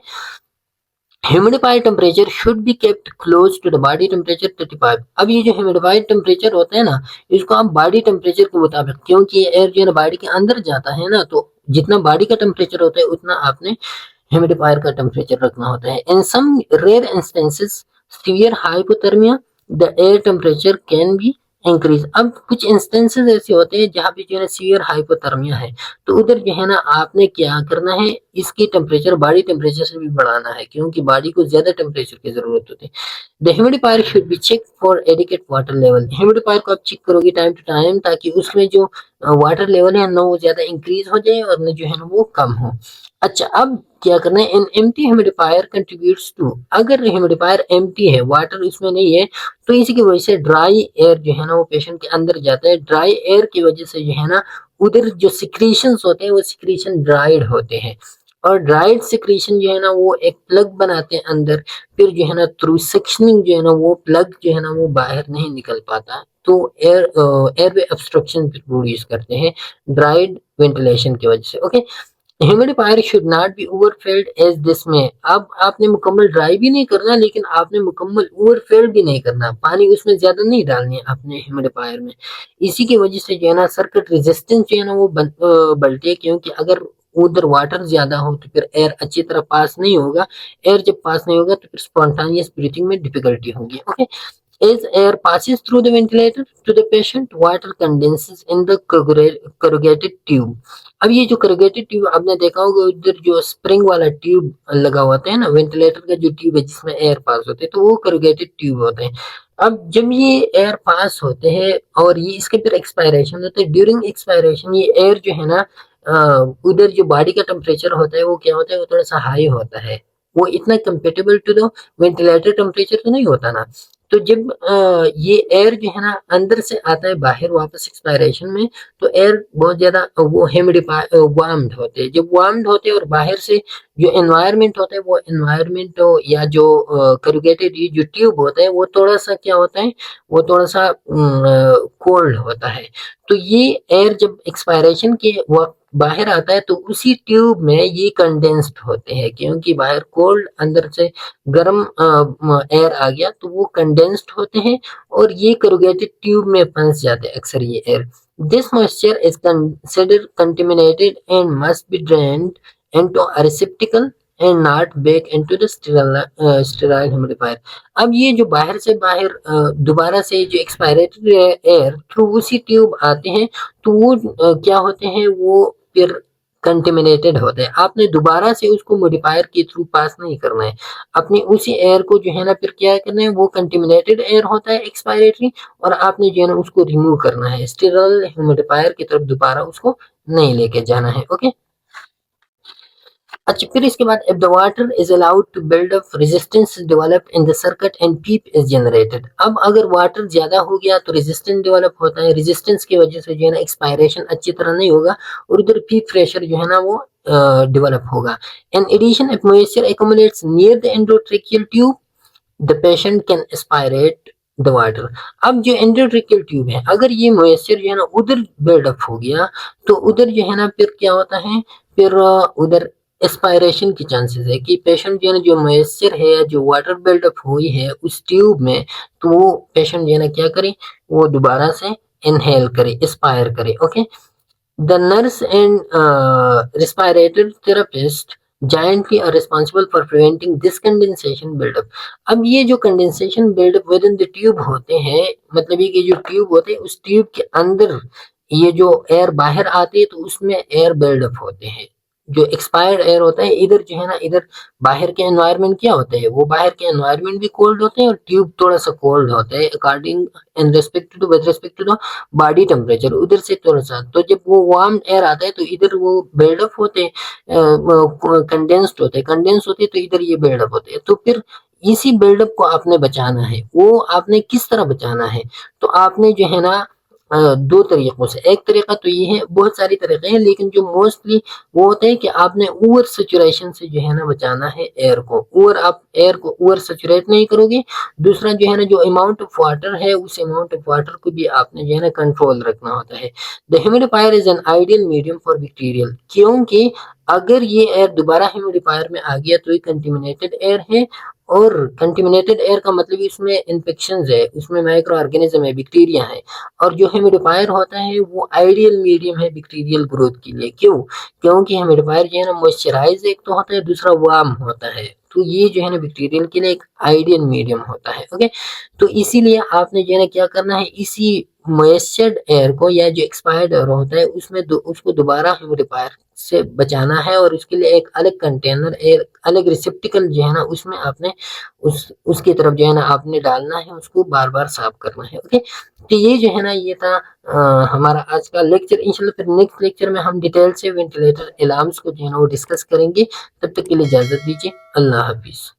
humidified temperature should be kept close to the body temperature 35। अब ये जो ह्यूमिडिफाइड टेम्परेचर होता है ना इसको आप बॉडी टेम्परेचर के मुताबिक, क्योंकि ये एयर जो है ना बॉडी के अंदर जाता है ना, तो जितना बॉडी का टेम्परेचर होता है उतना आपने ह्यूमिडिफायर का टेम्परेचर रखना होता है। In some rare instances severe hypothermia the air temperature can be increase. अब कुछ इंस्टेंसेस ऐसे होते हैं जहाँ पे जो है ना सीवियर हाइपोथर्मिया है, तो उधर जो है ना आपने क्या करना है, इसकी टेम्परेचर बॉडी टेम्परेचर से भी बढ़ाना है क्योंकि बॉडी को ज्यादा टेम्परेचर की जरूरत होती है। The humidifier should be check for adequate water level. Humidifier को आप चेक करोगे टाइम टू टाइम ताकि उसमें जो वाटर लेवल है ना वो ज्यादा इंक्रीज हो जाए और न जो है ना वो कम हो। अच्छा, अब क्या करना है, in empty humidifier contributes to, अगर ह्यूमिडिफायर एम्प्टी है, वाटर इसमें नहीं है, तो इसी की वजह से ड्राई एयर जो है ना वो पेशेंट के अंदर जाता है। ड्राई एयर की वजह से जो है ना उधर जो सिक्रीशंस होते हैं वो सिक्रीशन ड्राइड होते हैं और ड्राइड सिक्रीशन जो है ना वो एक प्लग बनाते हैं अंदर, फिर जो है ना थ्रू सेक्शनिंग जो है ना वो प्लग जो है ना वो बाहर नहीं निकल पाता, तो एयरवे ऑब्स्ट्रक्शन प्रोड्यूस करते हैं ड्राइड वेंटिलेशन की वजह से। Okay, humidifier should not be overfilled as this में। अब आपने मुकम्मल ड्राई भी नहीं करना, लेकिन आपने मुकम्मल ओवरफिल्ड भी नहीं करना, पानी उसमें ज्यादा नहीं डालनी है आपने ह्यूमिडिफायर में। इसी की वजह से जो है ना सर्किट रेजिस्टेंस जो है ना वो बढ़ती है, क्योंकि अगर उधर वाटर ज्यादा हो तो फिर एयर अच्छी तरह पास नहीं होगा। एयर जब पास नहीं होगा तो फिर स्पॉन्टानियस ब्रीथिंग में डिफिकल्टी होगी। Okay, as air passes through the ventilator to the patient, water condenses in the corrugated tube. अब ये जो corrugated tube आपने देखा होगा, उधर जो स्प्रिंग वाला ट्यूब लगा होता है ना, वेंटिलेटर का जो ट्यूब है जिसमें एयर पास होते हैं, तो वो corrugated ट्यूब होते हैं। अब जब ये एयर पास होते हैं और ये इसके फिर एक्सपायरेशन होते हैं, ड्यूरिंग एक्सपायरेशन ये एयर जो है ना उधर जो बॉडी का टेम्परेचर होता है वो क्या होता है, वो थोड़ा सा हाई होता है। वो इतना compatible to the ventilator temperature तो नहीं होता ना। तो जब ये एयर जो है ना अंदर से आता है बाहर वापस एक्सपायरेशन में, तो एयर बहुत ज्यादा वो ह्यूमिडिफाई वार्म्ड होते हैं। जब वार्म्ड होते हैं और बाहर से जो एनवायरनमेंट होता है, वो एनवायरनमेंट या जो करुगेटेड जो ट्यूब होता है वो थोड़ा सा क्या होता है, वो थोड़ा सा कोल्ड होता है। तो ये एयर जब एक्सपायरेशन के वक्त बाहर आता है तो उसी ट्यूब में ये कंडेंस्ड होते हैं, क्योंकि बाहर कोल्ड अंदर से गर्म एयर आ गया तो वो कंडेंस्ड होते हैं और ये करुगेटेड ट्यूब में फंस जाते हैं अक्सर ये air. This moisture is considered contaminated and must be drained into a रिसेप्टिकल and not back into the sterile humidifier. अब ये जो बाहर से बाहर दोबारा से जो एक्सपायरेटेड एयर थ्रू उसी ट्यूब आते हैं, तो वो क्या होते हैं, वो फिर कंटेमिनेटेड होते हैं। आपने दोबारा से उसको मॉडिफायर के थ्रू पास नहीं करना है, अपनी उसी एयर को जो है ना फिर क्या करना है, वो कंटेमिनेटेड एयर होता है एक्सपायरेटरी, और आपने जो है ना उसको रिमूव करना है, स्टेरल ह्यूमिडिफायर की तरफ दोबारा उसको नहीं लेके जाना है। ओके, अच्छा फिर इसके बाद if the water is allowed to build up, resistance is developed in the circuit and peep is generated। अब अगर वाटर ज्यादा हो गया तो रेजिस्टेंस डेवलप होता है, रेजिस्टेंस की वजह से जो है ना एक्सपायरेशन अच्छी तरह नहीं होगा और उधर पीप प्रेशर जो है ना वो डेवलप होगा। In addition, if moisture accumulates near the endotracheal tube, the patient can aspirate the water. अब जो एंडोट्रिकल ट्यूब है, अगर ये मॉइस्चर जो है ना उधर बिल्डअप हो गया तो उधर जो है ना फिर क्या होता है, फिर उधर एस्पायरेशन की चांसेस है कि पेशेंट जो है ना जो मॉइस्चर है या जो वाटर बिल्डअप हुई है उस ट्यूब में, तो वो पेशेंट जो है ना क्या करे, वो दोबारा से इनहेल करे, एस्पायर करे। Okay, the nurse and respiratory therapist jointly are responsible for preventing this condensation buildup। अब ये जो condensation buildup with in the tube होते हैं, मतलब ये कि जो ट्यूब होते हैं उस ट्यूब के अंदर ये जो एयर बाहर आती है तो उसमें एयर बिल्डअप होते हैं। जो एक्सपायर्ड एयर होता है इधर जो है ना, इधर बाहर के एनवायरनमेंट क्या होते हैं, वो बाहर के एनवायरनमेंट भी कोल्ड होते हैं और ट्यूब थोड़ा सा कोल्ड होता है according in respect to with respect to the body temperature, उधर से थोड़ा सा। तो जब वो वार्म एयर आता है तो इधर वो बिल्डअप होते हैं, कंडेंस्ड होते हैं तो इधर ये बिल्डअप होते हैं। तो फिर इसी बिल्डअप को आपने बचाना है। वो आपने किस तरह बचाना है, तो आपने जो है ना दो तरीकों से, एक तरीका तो ये है, बहुत सारी तरीके हैं लेकिन जो मोस्टली वो होता है कि आपने ओवर सेचुरेशन से जो है ना बचाना है एयर को। ओवर आप एयर को ओवर सेचुरेट नहीं करोगे। दूसरा जो है ना जो अमाउंट ऑफ वाटर है उस अमाउंट ऑफ वाटर को भी आपने जो है ना कंट्रोल रखना होता है। The humidifier is an ideal medium for bacterial, क्योंकि अगर ये एयर दोबारा ह्यूमिडिफायर में आ गया तो ये कंटेमिनेटेड एयर है, और कंटेमिनेटेड एयर का मतलब इसमें इन्फेक्शन है, उसमें माइक्रो ऑर्गेनिज्म है, बैक्टीरिया है। और जो ह्यूमिडिफायर होता है वो आइडियल मीडियम है बैक्टीरियल ग्रोथ के लिए। क्यों? क्योंकि ह्यूमिडिफायर जो है ना मॉइस्चराइज एक तो होता है, दूसरा वार्म होता है, तो ये जो है ना बैक्टीरियल के लिए एक आइडियल मीडियम होता है। ओके, तो इसीलिए आपने जो है ना क्या करना है, इसी मॉइस्चर्ड एयर को या जो एक्सपायर्ड एयर होता है उसमें उसको दोबारा ह्यूमिडिफायर से बचाना है, और उसके लिए एक अलग कंटेनर, एक अलग रिसेप्टिकल जो है ना उसमें आपने उसकी तरफ जो है ना आपने डालना है, उसको बार बार साफ करना है। ओके, तो ये जो है ना ये था हमारा आज का लेक्चर। इंशाल्लाह फिर नेक्स्ट लेक्चर में हम डिटेल से वेंटिलेटर अलार्म्स को जो है ना वो डिस्कस करेंगे। तब तक के लिए इजाजत दीजिए, अल्लाह हाफिज।